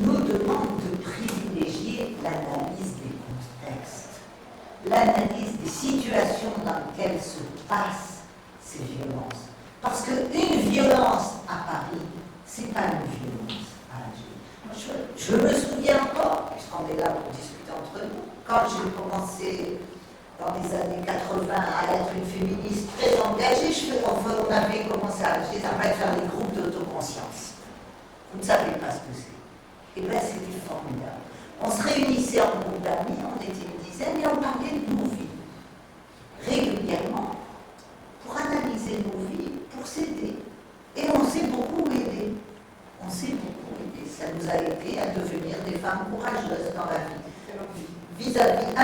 Speaker 2: nous demande de privilégier l'analyse des contextes, l'analyse des situations dans lesquelles se passent ces violences. Parce qu'une violence à Paris, c'est pas une violence à Alger. Je me souviens encore, puisqu'on est là pour discuter entre nous, quand j'ai commencé dans les années 80 à être une féministe très engagée, on avait commencé à Alger, ça va faire des groupes d'autoconscience. Vous ne savez pas ce que c'est. Et bien, c'était formidable. On se réunissait en groupe d'amis, on était une dizaine, et on parlait de nos vies. Régulièrement, pour analyser nos vies, pour s'aider. Et on s'est beaucoup aidé. On s'est beaucoup aidé. Ça nous a aidé à devenir des femmes courageuses dans la vie. Vis-à-vis,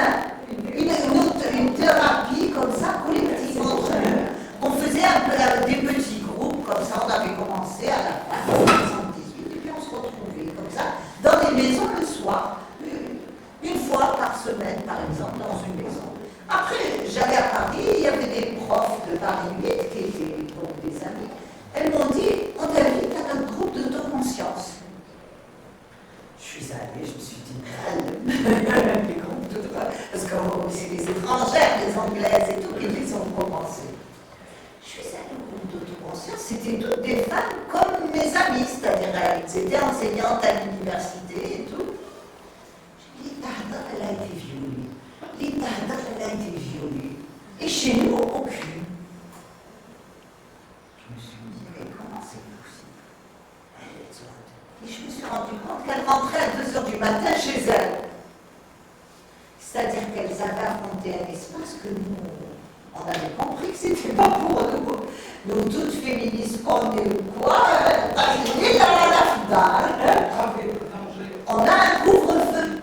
Speaker 2: une thérapie comme ça, collective entre nous. On faisait un peu des petits groupes, comme ça, on avait commencé à la fin de 1978, et puis on se retrouvait comme ça, dans des maisons le soir, une fois par semaine, par exemple, dans une maison. Après, j'allais à Paris, il y avait des profs de Paris 8 qui étaient donc des amis. Elles m'ont dit, on t'invite à notre groupe d'autoconscience. Je suis allée, je me suis dit, les groupes d'autoconscience, parce que c'est les étrangères, les anglaises et tout, qui les ont commencés. Je suis allée au groupe d'autoconscience, c'était toutes des femmes comme mes amies, c'est-à-dire elles étaient enseignantes à l'université et tout. J'ai dit, Tahda, elle a été violée. Tahda, elle a été violée. Et chez nous, aucune. Je me suis dit, mais comment c'est possible? Et je me suis rendu compte qu'elle rentrait à 2 heures du matin chez elle. C'est-à-dire qu'elles avaient affronté un espace que nous, on avait compris que c'était pas pour nous. Nous, toutes féministes, on est quoi? On a un couvre-feu.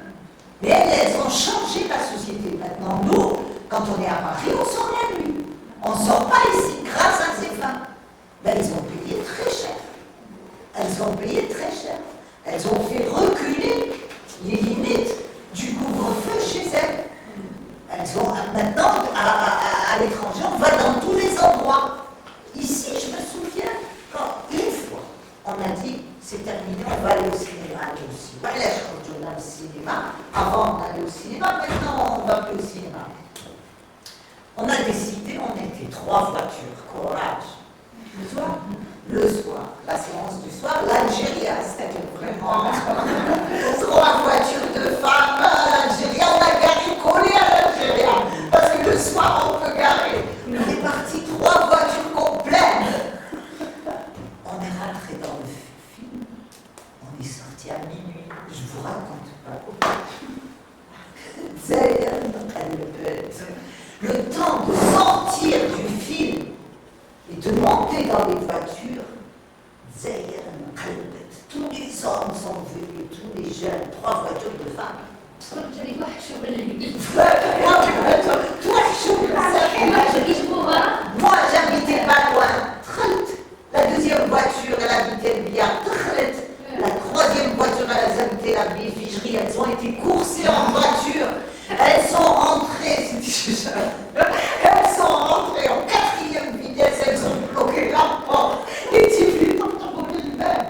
Speaker 2: Mais elles ont changé la société. Maintenant, nous, quand on est à Paris, on sort la nuit. On ne sort pas ici grâce à ces femmes. Ben, elles ont payé très cher. Elles ont payé très cher. Elles ont fait reculer les limites du couvre-feu chez elles. Elles ont maintenant, à l'étranger, on va dans tous les endroits. Ici, je me souviens, quand une fois, on a dit, c'est terminé, on va aller au cinéma aussi. Voilà, je retourne au cinéma. Avant, on allait au cinéma, maintenant, on ne va plus au cinéma. On a décidé, on était 3 voitures, courage. Le soir, la séance du soir, l'Algérie, c'était vraiment 3 voitures de femmes à l'Algérie. On a garé collé à l'Algérie, parce que le soir, on peut garer. On est parti 3 voitures complètes. On est rentré dans le film, on est sorti à minuit. Je vous raconte pas. Le temps de sortir du film et de monter dans les voitures, tous les hommes sont venus, tous les jeunes, 3 voitures de femmes. Moi, j'habitais pas loin. La 2e voiture, elle habitait le billard. La 3e voiture, elle habitait la bificherie. Elles ont été coursées en voiture. Elles sont rentrées. Elles sont rentrées en 4e vitesse. Elles ont bloqué la porte. Et tu vis dans ton lui-même.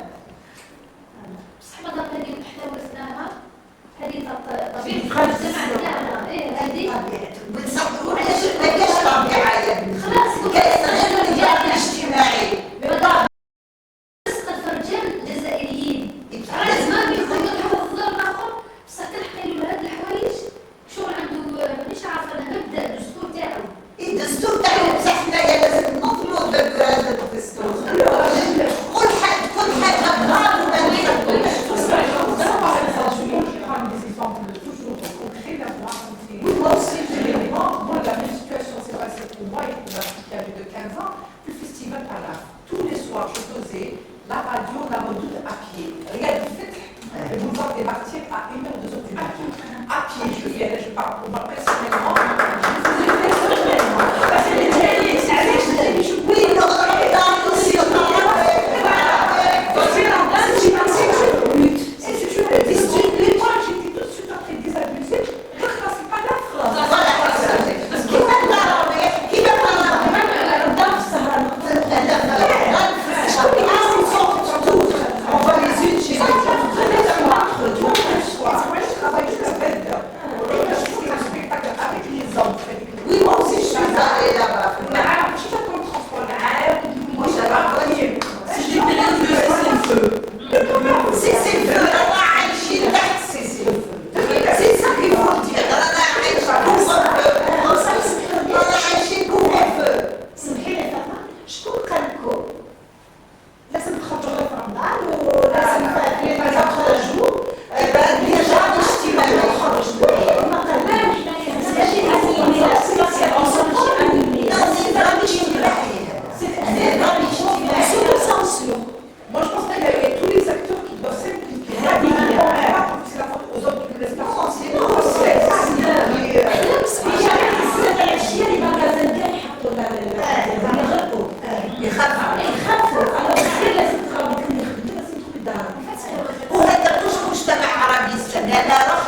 Speaker 2: وهذا مش مجتمع عربي اسلامي، انا رحت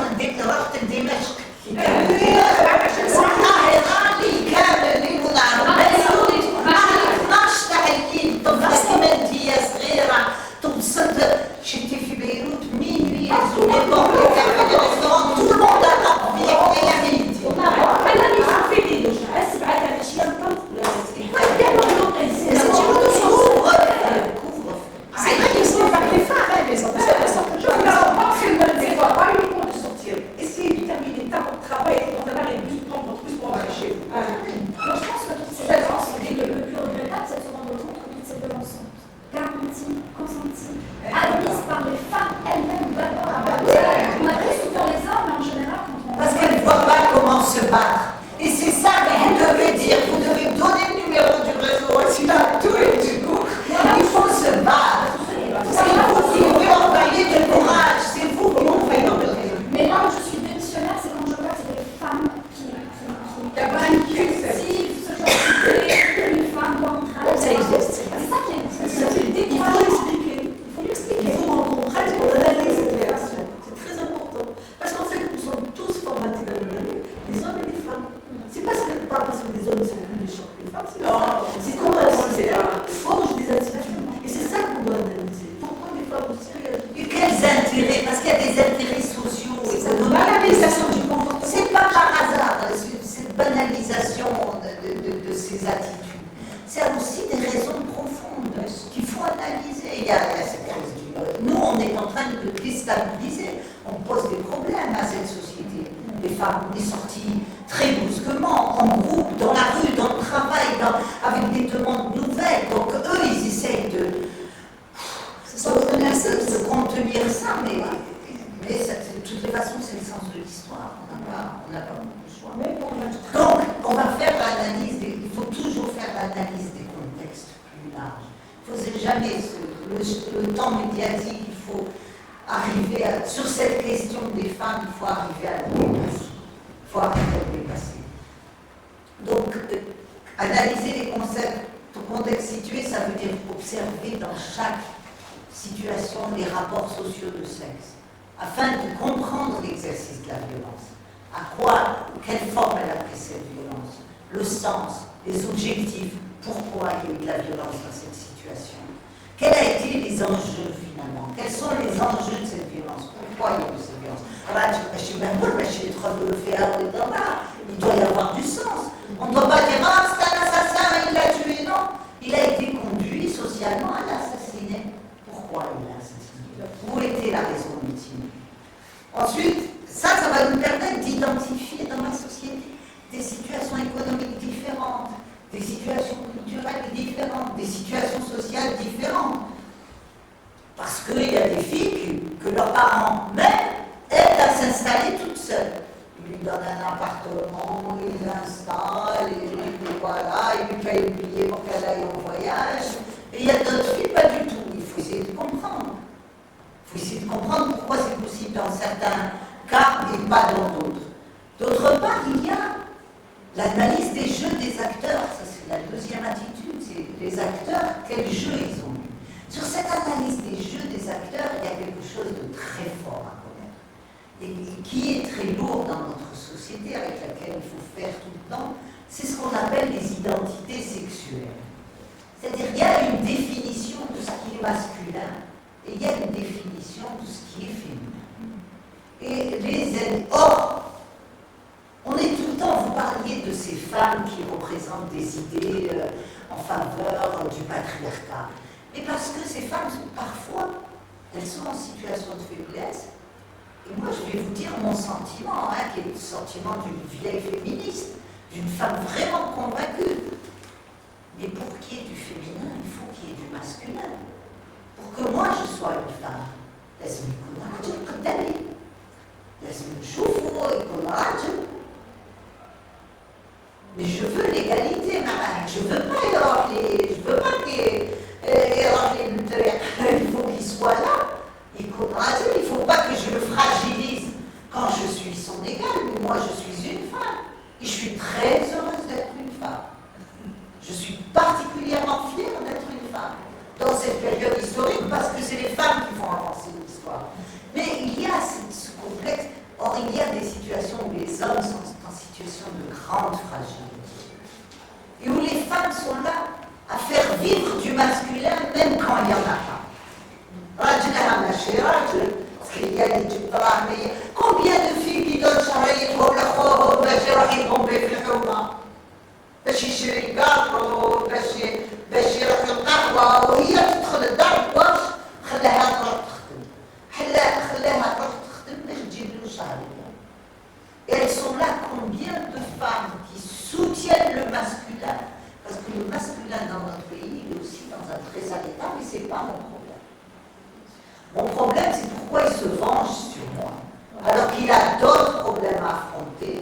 Speaker 2: لدمشق القاهرة كامل مع 12 تاع الليل طفلة كمانتية صغيرة توصل شتي في بيروت مين يزول البومب كامل الريستوران tout le monde attend فيك يا بنتي
Speaker 1: انا اللي في فيديو حاسب على الاشياء الطرف
Speaker 3: C'est vrai qu'ils sont avec les femmes à la maison. Je ne pas faire des fois, pas uniquement de sortir. Essayez de terminer tard au travail et d'en avoir du temps pour plus pour aller chez vous.
Speaker 4: Je pense que toutes ces violences, le plus regrettable, c'est de se rendre compte que toutes ces violences sont garanties, consenties, admises par les femmes elles-mêmes d'abord. On a très souvent les hommes, mais en général, quand on...
Speaker 2: Parce qu'elles ne voient pas comment se battre. Et c'est ça que vous devez dire. Vous devez donner le numéro du réseau aussi à tous les jours. Il faut se battre. C'est vous qui pouvez envoyer du courage. C'est vous qui envoyez du courage.
Speaker 4: Mais là où je suis démissionnaire, c'est quand je vois que c'est des femmes qui cultivent ce genre d'idée qu'une femme doit entrer.
Speaker 1: Ça existe.
Speaker 4: C'est ça qui est
Speaker 1: Il faut l'expliquer. Il faut rencontrer pour analyser cette relation. C'est très important. Parce qu'en fait, nous sommes tous formatés dans le même, les hommes et les femmes. C'est pas parce que les hommes sont plus méchants que les femmes, c'est comment elles forgent des attitudes. Et c'est ça qu'on doit analyser. Pourquoi les femmes aussi réagissent?
Speaker 2: Et quels intérêts? Parce qu'il y a des intérêts sociaux, économiques.
Speaker 3: Banalisation du comportement.
Speaker 2: C'est pas par hasard, cette banalisation de ces attitudes. C'est aussi des raisons profondes qu'il faut analyser. Il y a cette crise du... Nous, on est en train de déstabiliser. On pose des problèmes à cette société. Les femmes, on est sorties très brusquement, en groupe, dans la rue, dans le travail, avec des demandes nouvelles. Donc eux, ils essayent de contenir ça, mais de toutes les façons, c'est le sens de l'histoire. On n'a pas beaucoup de choix. Donc, on va faire l'analyse, il faut toujours faire l'analyse des contextes plus larges. Il ne faut jamais, le temps médiatique, il faut arriver sur cette question des femmes, il faut arriver à le dépasser. Il faut arriver à le dépasser. Donc, analyser les concepts, le contexte situé, ça veut dire observer dans chaque situation les rapports sociaux de sexe, afin de comprendre l'exercice de la violence. Quelle forme elle a pris cette violence, le sens, les objectifs, pourquoi il y a eu de la violence dans cette situation, quels ont été les enjeux finalement, quels sont les enjeux de cette violence, pourquoi il y a eu cette violence. Il doit y avoir du sens. On ne doit pas dire c'est un assassin, il l'a tué, non. Il a été conduit socialement à l'assassiner. Pourquoi il l'a assassiné? Où était la raison ultime? Ensuite, ça va nous permettre d'identifier dans la société des situations économiques différentes, des situations culturelles différentes, des situations sociales différentes. Parce qu'il y a des filles que leurs parents même aident à s'installer toutes seules. Ils lui donnent un appartement, ils l'installent, et voilà, ils lui payent le billet pour qu'elle aille en voyage. Et il y a d'autres filles, pas du tout. Il faut essayer de comprendre. Il faut essayer de comprendre pourquoi c'est possible dans certains cas et pas dans d'autres. D'autre part, il y a l'analyse des jeux des acteurs. Ça, c'est la deuxième attitude. C'est les acteurs, quels jeux ils ont eu. Sur cette analyse des jeux des acteurs, il y a quelque chose de très fort à connaître. Et qui est très lourd dans notre société, avec laquelle il faut faire tout le temps. C'est ce qu'on appelle les identités sexuelles. C'est-à-dire qu'il y a une définition de ce qui est masculin et il y a une définition de ce qui est féminin. Or, on est tout le temps, vous parliez de ces femmes qui représentent des idées en faveur du patriarcat. Et parce que ces femmes, parfois, elles sont en situation de faiblesse. Et moi, je vais vous dire mon sentiment, qui est le sentiment d'une vieille féministe, d'une femme vraiment convaincue. Mais pour qu'il y ait du féminin, il faut qu'il y ait du masculin. Pour que moi, je sois une femme, laisse-moi courage, laisse-moi chauffer, courage. Mais je veux l'égalité, maman. Je veux pas les lutteurs. Il faut qu'ils soient là. Il ne faut pas que je le fragilise quand je suis son égal. Mais moi, je suis une femme. Et je suis très heureuse d'être une femme. Je suis particulièrement fière d'être une femme dans cette période historique parce que c'est les femmes qui vont avancer l'histoire. هي اللي تجيب دراهم. Combien de filles qui donnent شرايطهم لاخوهم باش يروح يبومبي في الحومه باش يشري الكاطرو باش يروح القهوه وهي تدخل الدار واش خلاها تروح تخدم خلاها تروح تخدم باش تجيب له شهريه. Et elles sont là, combien de femmes qui soutiennent le masculin, parce que le masculin dans notre pays il est aussi dans un très sale état, mais c'est pas mon problème. Mon problème c'est pourquoi il se venge sur moi alors qu'il a d'autres problèmes à affronter,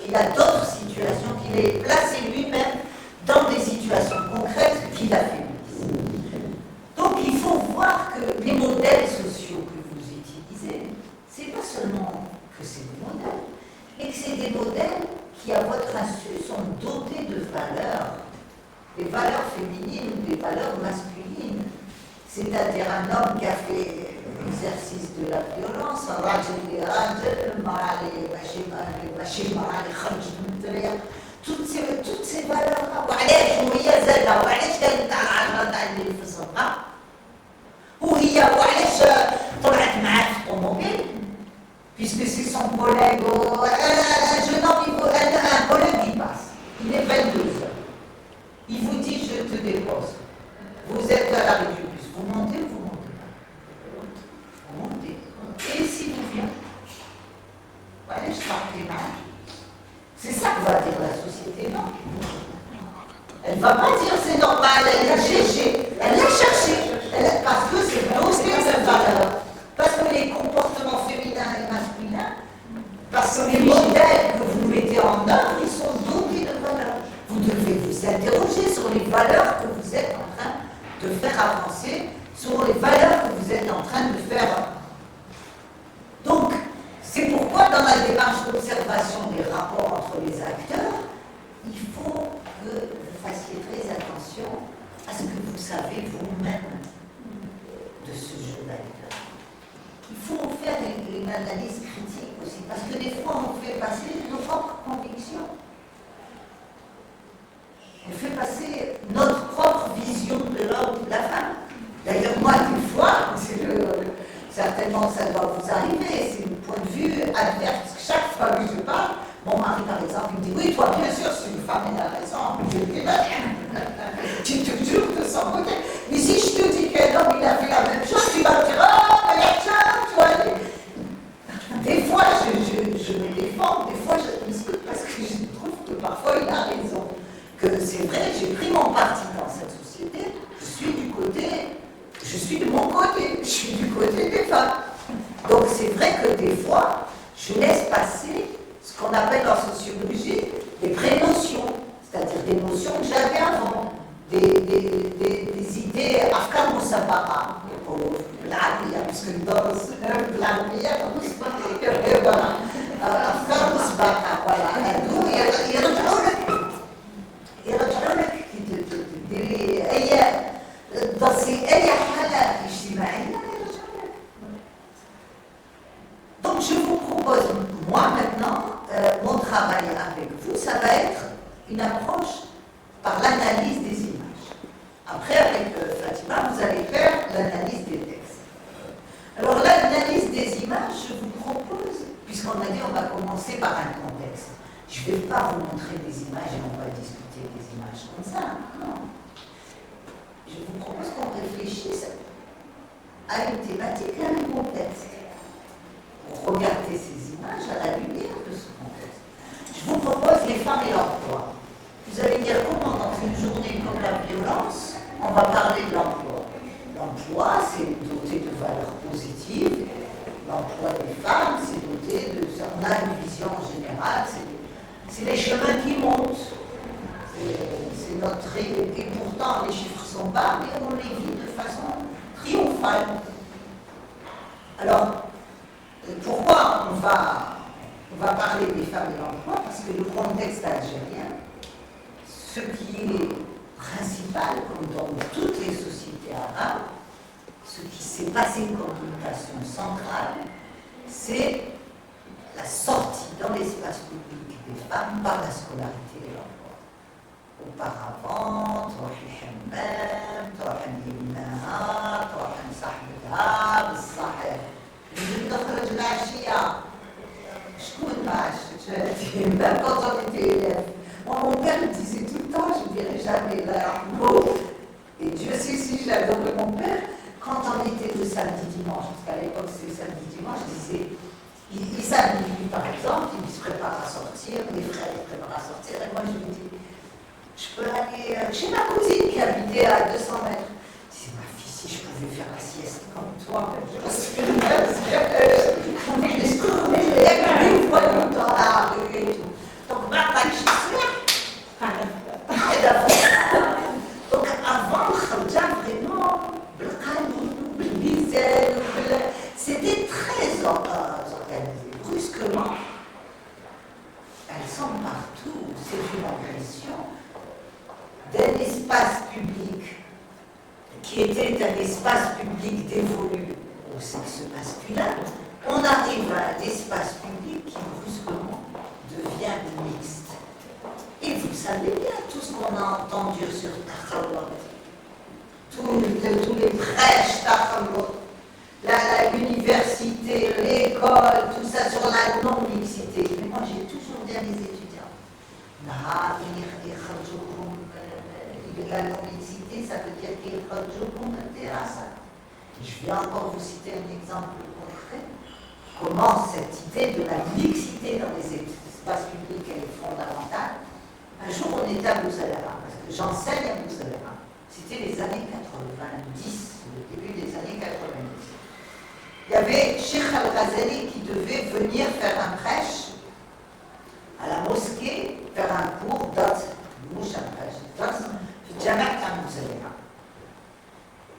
Speaker 2: qu'il a d'autres situations, qu'il est placé lui-même dans des situations concrètes qu'il a féminisées. Donc il faut voir que les modèles sociaux que vous utilisez, c'est pas seulement que c'est des modèles, mais que c'est des modèles qui, à votre insu, sont dotés de valeurs, des valeurs féminines ou des valeurs masculines. C'est-à-dire un homme qui a fait l'exercice de la violence, un rajel li rajel, mara li machi mara li kharj min الدريه. toutes ces valeurs-là. وعلاش وهي زادة وعلاش كانت تاع العشرة تاع اللي في الصدقة وعلاش طلعت معاه في الطوموبيل puisque c'est son collègue, un jeune homme, un collègue qui passe, il est 22h, il vous dit je te dépose, vous êtes à la République, vous montez ou vous montez pas? Vous montez, et si vous venez, allez, je parle les mains. C'est ça que va dire la société, non? Elle ne va pas dire c'est normal, elle l'a cherché, parce que c'est doté de valeur. Parce que les comportements féminins et masculins, parce que les modèles que vous mettez en œuvre, ils sont dotés de valeurs. Vous devez vous interroger sur les valeurs que vous êtes en train de faire avancer, sur les valeurs que vous êtes en train de faire. Donc, c'est pourquoi dans la démarche d'observation des rapports entre les acteurs, il faut que vous fassiez très attention à ce que vous savez vous-même de ce jeu d'acteurs. Il faut faire une analyse critique aussi, parce que des fois on fait passer nos propres convictions. On fait passer notre propre vision de l'homme ou de la femme. D'ailleurs, moi, des fois, certainement ça doit vous arriver, c'est le point de vue adverse, parce que chaque fois que je parle, mon mari, par exemple, il me dit « Oui, toi, bien sûr, c'est une femme, elle a raison. » Je dis « Tu te jures de son côté. Mais si je te dis qu'un homme, il a fait la même chose, tu vas me dire « Oh, mais la chose, tu vois. » Des fois, je me défends, des fois, je discute, parce que je trouve que parfois, il a raison. Que c'est vrai, j'ai pris mon parti dans cette société, je suis de mon côté, je suis du côté des femmes. Donc c'est vrai que des fois, je laisse passer ce qu'on appelle en sociologie des prénotions, c'est-à-dire des notions que j'avais avant, des idées afkar musabaqa, puisque dans l'arabia, voilà, afkar musabaqa, voilà, يرجعوا لك ديري أي حالة اجتماعية يرجعوا لك. Donc je vous propose, moi maintenant, mon travail avec vous, ça va être une approche par l'analyse des images. Après, avec Fatima, vous allez faire l'analyse des textes. Alors l'analyse des images, je vous propose, puisqu'on a dit on va commencer par un contexte. Je ne vais pas vous montrer des images et on va discuter des images comme ça. Non. Je vous propose qu'on réfléchisse à une thématique, à un contexte. Pour regarder ces images à la lumière de ce contexte. Je vous propose les femmes et l'emploi. Vous allez dire comment dans une journée comme la violence, on va parler de l'emploi. L'emploi, c'est doté de valeurs positives. L'emploi des femmes, c'est doté de... On a une vision générale, c'est les chemins qui montent. C'est notre... Et pourtant, les chiffres sont bas, mais on les vit de façon triomphale. Alors, pourquoi on va parler des femmes et l'emploi? Parce que le contexte algérien, ce qui est principal, comme dans toutes les sociétés arabes, ce qui s'est passé comme mutation centrale, c'est la sortie dans l'espace public des femmes par la scolarité et l'emploi. Auparavant, تروح الحمام، تروح النهار، تروح نصاحبها بالصح Et même quand on était élève, moi, mon père me disait tout le temps, je ne dirai jamais leur mot. Et Dieu sait si j'adorais mon père. Quand on était le samedi dimanche, parce qu'à l'époque c'était samedi dimanche, je disais, il samedi nuit par exemple, il se prépare à sortir, mes frères se préparent à sortir, et moi je lui dis, je peux aller chez ma cousine qui habitait à 200 mètres. Je disais, ma fille, si je pouvais faire la sieste comme toi, je serais une fois dans la rue et tout. Donc, maintenant, je suis donc, avant, vraiment, c'était très organisé. Brusquement, elles sont partout. C'est une agression d'un espace public qui était un espace public dévolu au sexe masculin. On arrive à un espace public qui brusquement devient mixte. Et vous savez bien tout ce qu'on a entendu sur Takhalot, tous les prêches Takhalot, l'université, l'école, tout ça sur la non-mixité. Mais moi j'ai toujours dit à mes étudiants, la non-mixité, ça veut dire qu'il je viens encore vous citer un exemple concret. Comment cette idée de la mixité dans les espaces publics elle est fondamentale. Un jour, on était à Boussalera, parce que j'enseigne à Boussalera. C'était les années 90, le début des années 90. Il y avait Cheikh Al-Ghazali qui devait venir faire un prêche à la mosquée, faire un cours d'art, mouche un prêche, d'art, في الجامعة تاع بوسليرة.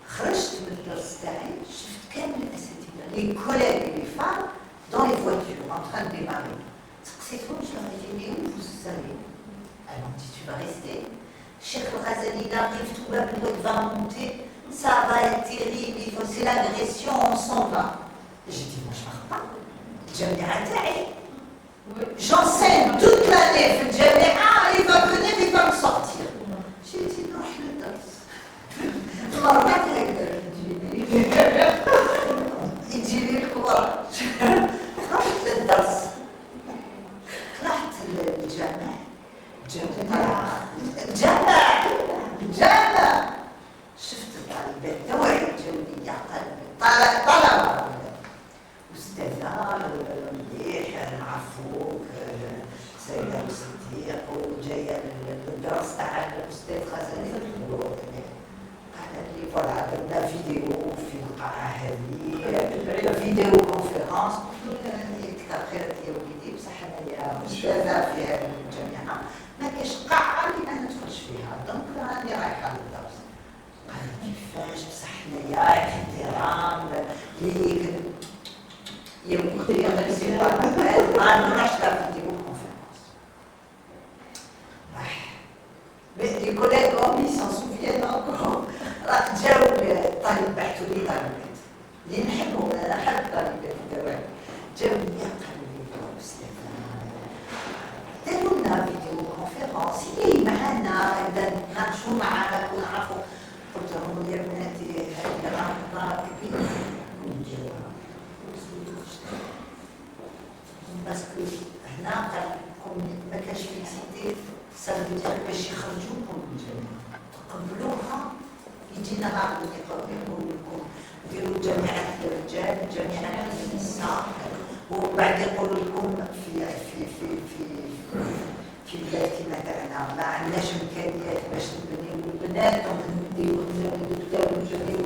Speaker 2: خرجت من الدرس تاعي شفت كامل الأساتذة les collègues et les femmes dans les voitures en train de démarrer. سقسيتهم je leur ai dit mais où vous allez? Elles m'ont dit tu vas rester. Cheikh Al-Ghazali il arrive, tout le monde va monter, ça va être terrible, c'est l'agression, on s'en va. J'ai dit moi je pars pas. الجامعة تاعي. J'enseigne toute l'année في الجامعة, il va venir, il va me sortir. J'ai dit non, je le danse. يجي لي الكوراج رحت للدرس طلعت الجامع جامع شفت الطالبات توعي جاوني طلبة أستاذة مليح نعرفوك سيدة صديق وجاية للدرس تاع الأستاذ غزالي قالت لي فوالا درنا فيديو في القاعة هذه فيديو كونفيرونس قلت لها كثر خيرك يا وليدي بصح انايا أستاذة في هذه الجامعة ما كاش قاعة اللي أنا ندخلش فيها دونك راني رايحة للدرس قالت كيفاش بصح انايا احترام ليك يا وليدي ما نروحش لا فيديو كونفيرونس Les collègues hommes, ils s'en souviennent encore. جاوا طالب بعثوا لي طالبات اللي نحبهم انا نحب طالبات الدوام جاوا لي قالوا لي استاذ داروا لنا فيديو كونفيرونس اللي معانا نتناقشوا معاك ونعرفوا قلت لهم يا بناتي هذه راه كبيره نديروها باسكو هنا قال لكم ما كاش فيكسيتي سالفه ديال باش يخرجوكم من الجامعه تقبلوها يجي نهار اللي يقول لكم ديروا جامعات الرجال جامعات النساء وبعد يقولوا لكم في البلاد كما تاعنا ما عندناش امكانيات باش نبنيو البنات نبداو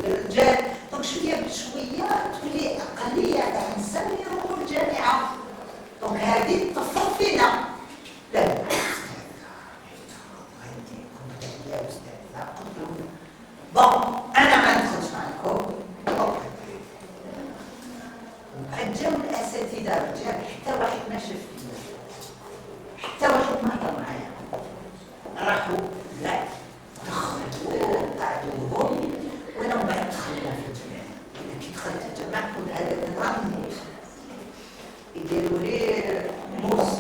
Speaker 2: الرجال دونك شويه بشويه تولي اقليه تاع النساء اللي يروحوا الجامعه دونك هذه تفرق فينا لا بون انا ما ندخلش معكم وبعد جاو الاساتذه رجال حتى واحد ما شاف فيا حتى واحد ما هضر معايا راحوا لا دخلوا قعدوا هم وانا من بعد دخلنا في الجامع كي دخلت الجامع قلت هذا النهار نموت يديروا لي موس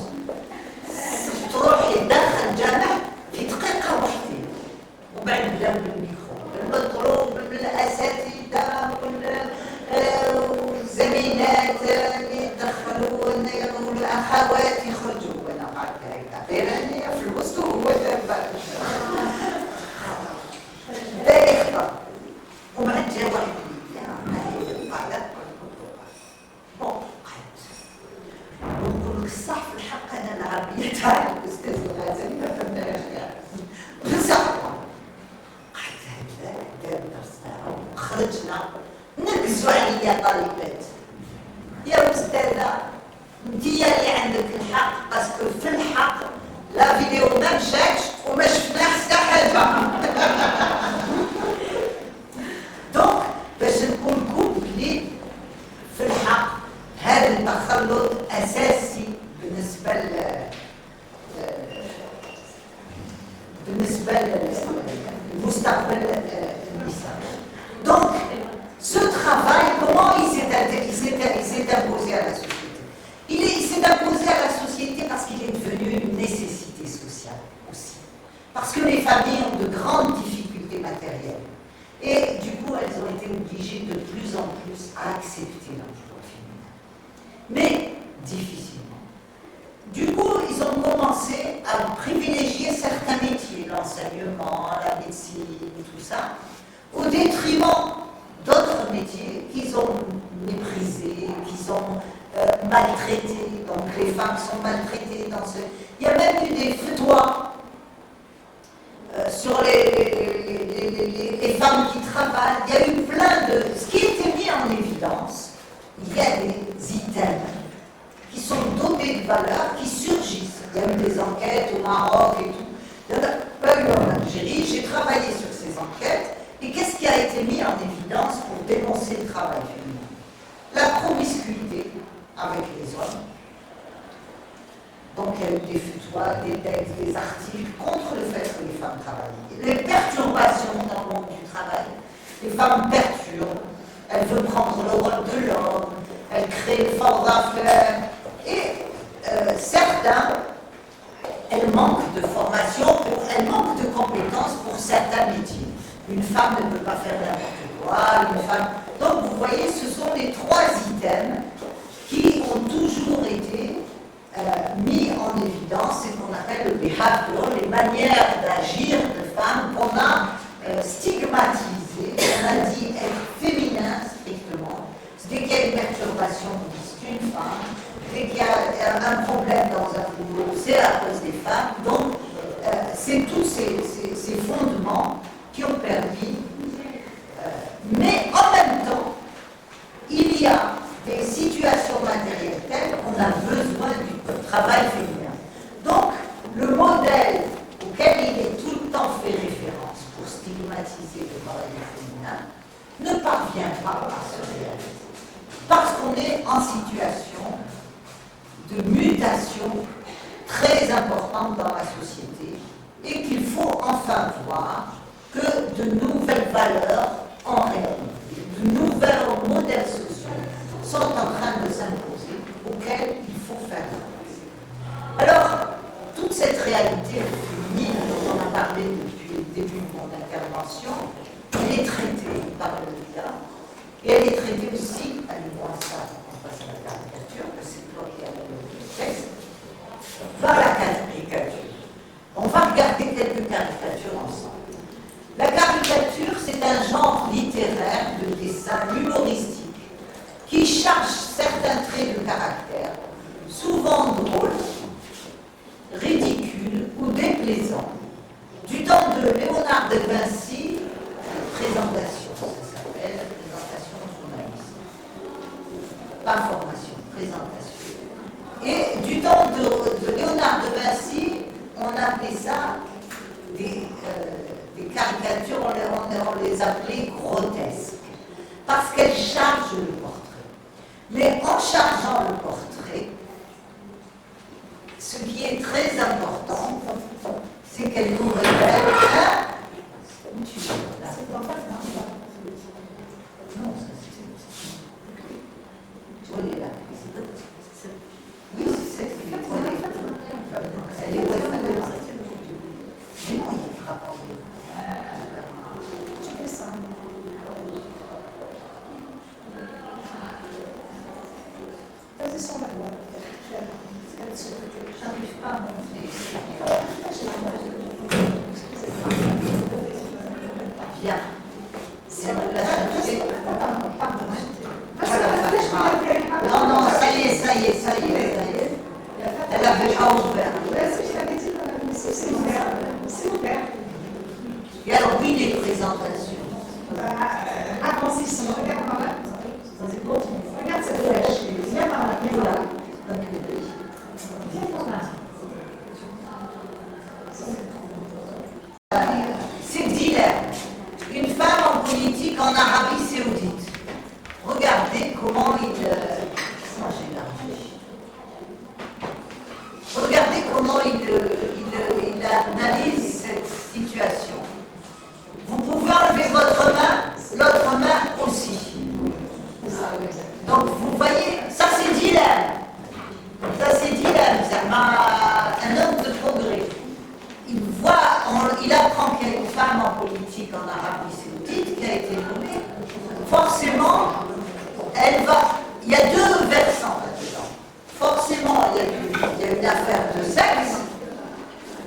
Speaker 2: تروحي داخل الجامع في دقيقه وحدين وبعد بداو بالميكرو بالمضروب بالاساتذه والزميلات اللي يدخلوا يقولوا الاخوات يخرجوا وانا قاعده الايباد. يا أستاذة انتي اللي عندك الحق، باسكو في الحق لا فيديو ما مشاتش وما شفنا حتى حاجة. دونك باش نقولكم بلي في الحق هذا التخلط أساسي بالنسبة لمستقبل النساء. Donc, ce travail, comment il s'est imposé à la société? Il s'est imposé à la société parce qu'il est devenu une nécessité sociale aussi. Parce que les familles ont de grandes difficultés matérielles. Et du coup, elles ont été obligées de plus en plus à accepter l'emploi féminin. Mais difficilement. Du coup, ils ont commencé à privilégier certains métiers, l'enseignement, la médecine, tout ça, au détriment d'autres métiers qu'ils ont méprisés, qu'ils ont maltraités. Donc les femmes sont maltraitées dans ce... Il y a même eu des feuilles sur les femmes qui travaillent. Il y a eu plein de... Ce qui était mis en évidence, il y a des items qui sont dotés de valeur, qui surgissent. Il y a eu des enquêtes au Maroc et tout. Il y en a pas eu en Algérie. J'ai travaillé sur ces enquêtes. Et qu'est-ce qui a été mis en évidence pour dénoncer le travail féminin? La promiscuité avec les hommes. Donc il y a eu des futoirs, des textes, des articles contre le fait que les femmes travaillent. Les perturbations dans le monde du travail. Les femmes perturbent, elles veulent prendre le rôle de l'homme, elles créent le fort d'affaires. Et certains, elles manquent de formation, elles manquent de compétences pour certains métiers. Une femme ne peut pas faire n'importe quoi, une femme... Donc vous voyez, ce sont les trois items qui ont toujours été mis en évidence, c'est ce qu'on appelle le behavior, les manières d'agir de femmes qu'on a stigmatisées, on a dit être féminin strictement. Dès qu'il y a une perturbation, on dit c'est une femme. Dès qu'il y a un problème dans un boulot, c'est à cause des femmes. Donc c'est tous ces fondements qui ont permis. Mais en même temps, il y a des situations matérielles telles qu'on a besoin du travail féminin. Donc, le modèle auquel il est tout le temps fait référence pour stigmatiser le travail féminin ne parvient pas à se réaliser. Parce qu'on est en situation de mutation très importante dans la société et qu'il faut enfin voir que de nouvelles valeurs en réalité, de nouveaux modèles sociaux sont en train de s'imposer auxquels il faut faire face. Alors, toute cette réalité féminine dont on a parlé depuis le début de mon intervention, elle est traitée par le média et elle est traitée aussi, allez-moi ça, on passe à la caricature, que c'est toi qui as le texte, par la caricature. On va regarder quelques caricatures ensemble. La caricature, c'est un genre littéraire de dessin humoristique qui charge certains traits de caractère, souvent drôles, ridicules ou déplaisants. Du temps de Léonard de Vinci, présentation, ça s'appelle présentation journalistique. Pas formation, présentation. Et du temps de Léonard de Vinci, on appelait ça des caricatures, on les appelait grotesques, parce qu'elles chargent le portrait. Mais en chargeant le portrait, ce qui est très important, c'est qu'elle nous révèle non, ça c'est... Tu es là. Oui, c'est elle est j'arrive pas à montrer. Bien. C'est non, non, ça y est. Elle avait pas ouvert.
Speaker 3: C'est ouvert.
Speaker 2: Et alors, oui, les présentations.
Speaker 3: Avancez son regard quand même.
Speaker 2: Regardez comment il analyse cette situation. Vous pouvez enlever votre main, l'autre main aussi. Donc vous voyez, ça c'est dilemme. Ça c'est dilemme, c'est un homme de progrès. Il apprend qu'il y a une femme en politique en Arabie Saoudite qui a été nommée. Forcément, il y a deux versants là-dedans. Forcément, il y a une affaire de sexe.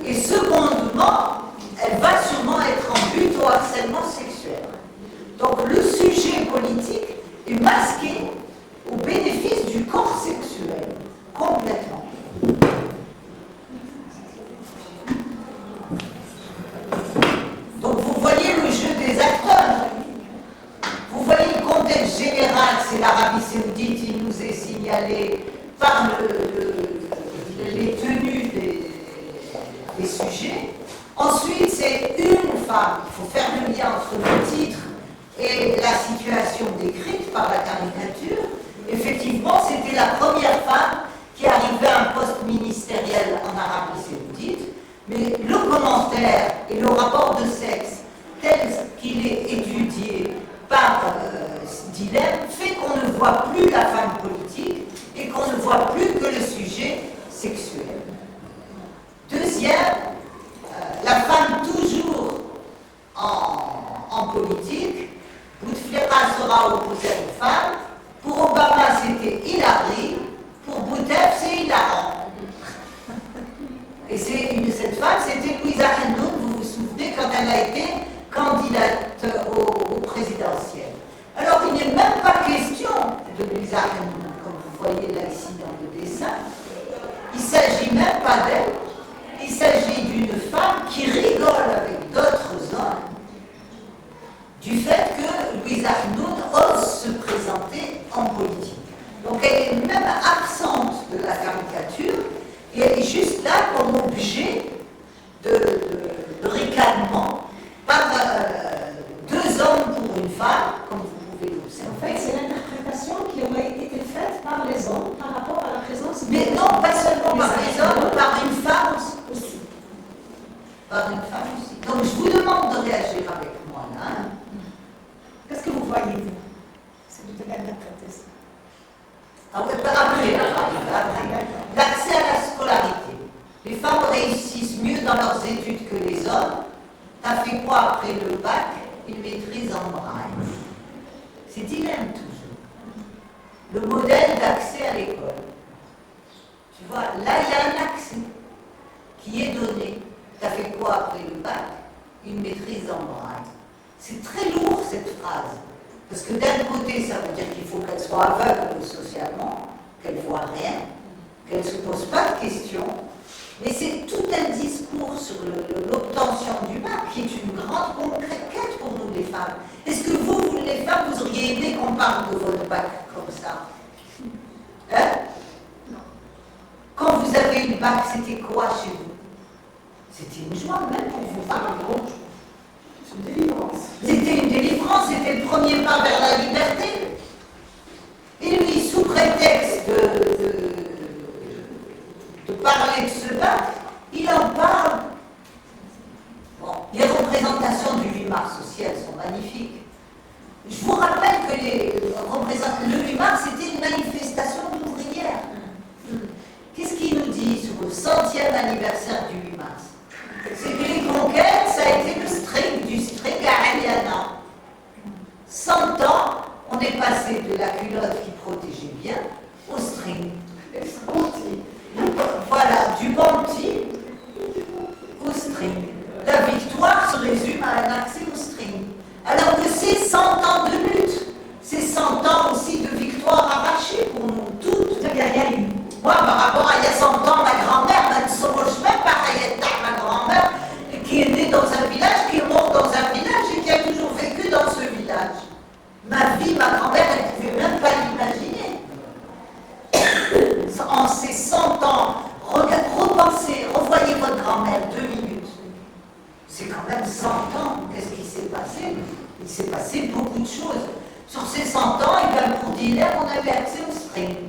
Speaker 2: Et secondement, elle va sûrement être en but au harcèlement sexuel. Donc le sujet politique est masqué au bénéfice du corps sexuel, complètement. Donc vous voyez le jeu des acteurs. Vous voyez le contexte général, c'est l'Arabie Saoudite, il nous est signalé par les tenues des sujets. Ensuite, c'est une femme. Il faut faire le lien entre le titre et la situation décrite par la caricature. Effectivement, c'était la première femme qui arrivait à un poste ministériel en Arabie Saoudite. Mais le commentaire et le rapport de sexe tel qu'il est étudié par Dilemme fait qu'on ne voit plus la femme politique et qu'on ne voit plus que le sujet sexuel. Deuxième, la femme toujours en politique. Bouteflika sera opposée à une femme. Pour Obama, c'était Hillary. Pour Boutef, c'est Hilaran. Et cette femme, c'était Louisa Hennoun, vous vous souvenez, quand elle a été candidate au présidentiel. Alors, il n'est même pas question de Louisa Hennoun, comme vous voyez là ici dans le dessin. Il ne s'agit même pas d'elle. Il s'agit d'une femme qui rigole avec d'autres hommes du fait que Louisa Hennoun ose se présenter en politique. Donc, elle est même absente de la caricature. Et elle est juste là comme objet de ricanement par deux hommes pour une femme, comme vous pouvez l'observer.
Speaker 3: En fait, c'est l'interprétation qui aurait été faite par les hommes par rapport à la présence
Speaker 2: Mais non, pas seulement par les hommes, par une femme aussi. Par une femme aussi. Donc je vous demande de réagir avec moi là.
Speaker 3: Qu'est-ce que vous voyez, vous? Si vous devez interpréter ça.
Speaker 2: Après. L'accès à la scolarité. Les femmes réussissent mieux dans leurs études que les hommes. T'as fait quoi après le bac? Une maîtrise en braille. C'est dilemme toujours. Le modèle d'accès à l'école. Tu vois, là il y a un accès qui est donné. T'as fait quoi après le bac? Une maîtrise en braille. C'est très lourd cette phrase. Parce que d'un côté, ça veut dire qu'il faut qu'elle soit aveugle socialement, qu'elle ne voit rien, qu'elle ne se pose pas de questions. Mais c'est tout un discours sur l'obtention du bac qui est une grande conquête pour nous les femmes. Est-ce que vous les femmes, vous auriez aimé qu'on parle de votre bac comme ça? Hein? Quand vous avez eu le bac, c'était quoi chez vous? C'était une joie même pour vous femmes.
Speaker 3: C'est une délivrance.
Speaker 2: C'était une délivrance, c'était le premier pas vers la liberté. Et lui, sous prétexte de parler de ce bac, il en parle. Bon, les représentations du 8 mars aussi, elles sont magnifiques. Je vous rappelle que le 8 mars, c'était une manifestation ouvrière. Qu'est-ce qu'il nous dit sur le 100e anniversaire du 8 mars? C'est que les conquêtes, ça a été du string à Aliana. 100 ans, on est passé de la culotte qui protégeait bien au string. Voilà, du panty au string. La victoire se résume à un accès au string. Alors que c'est 100 ans de lutte, c'est 100 ans aussi de victoire arrachée pour nous toutes. Moi, par rapport à il y a 100 ans, ma grand-mère, elle ne se mange même pas ma grand-mère, qui est née dans un village, qui est morte dans un village et qui a toujours vécu dans ce village. Ma vie, ma grand-mère, elle ne pouvait même pas l'imaginer. En ces 100 ans, repensez, revoyez votre grand-mère 2 minutes. C'est quand même 100 ans. Qu'est-ce qui s'est passé? Il s'est passé beaucoup de choses. Sur ces 100 ans, et bien pour Dilemme, on avait accès au serait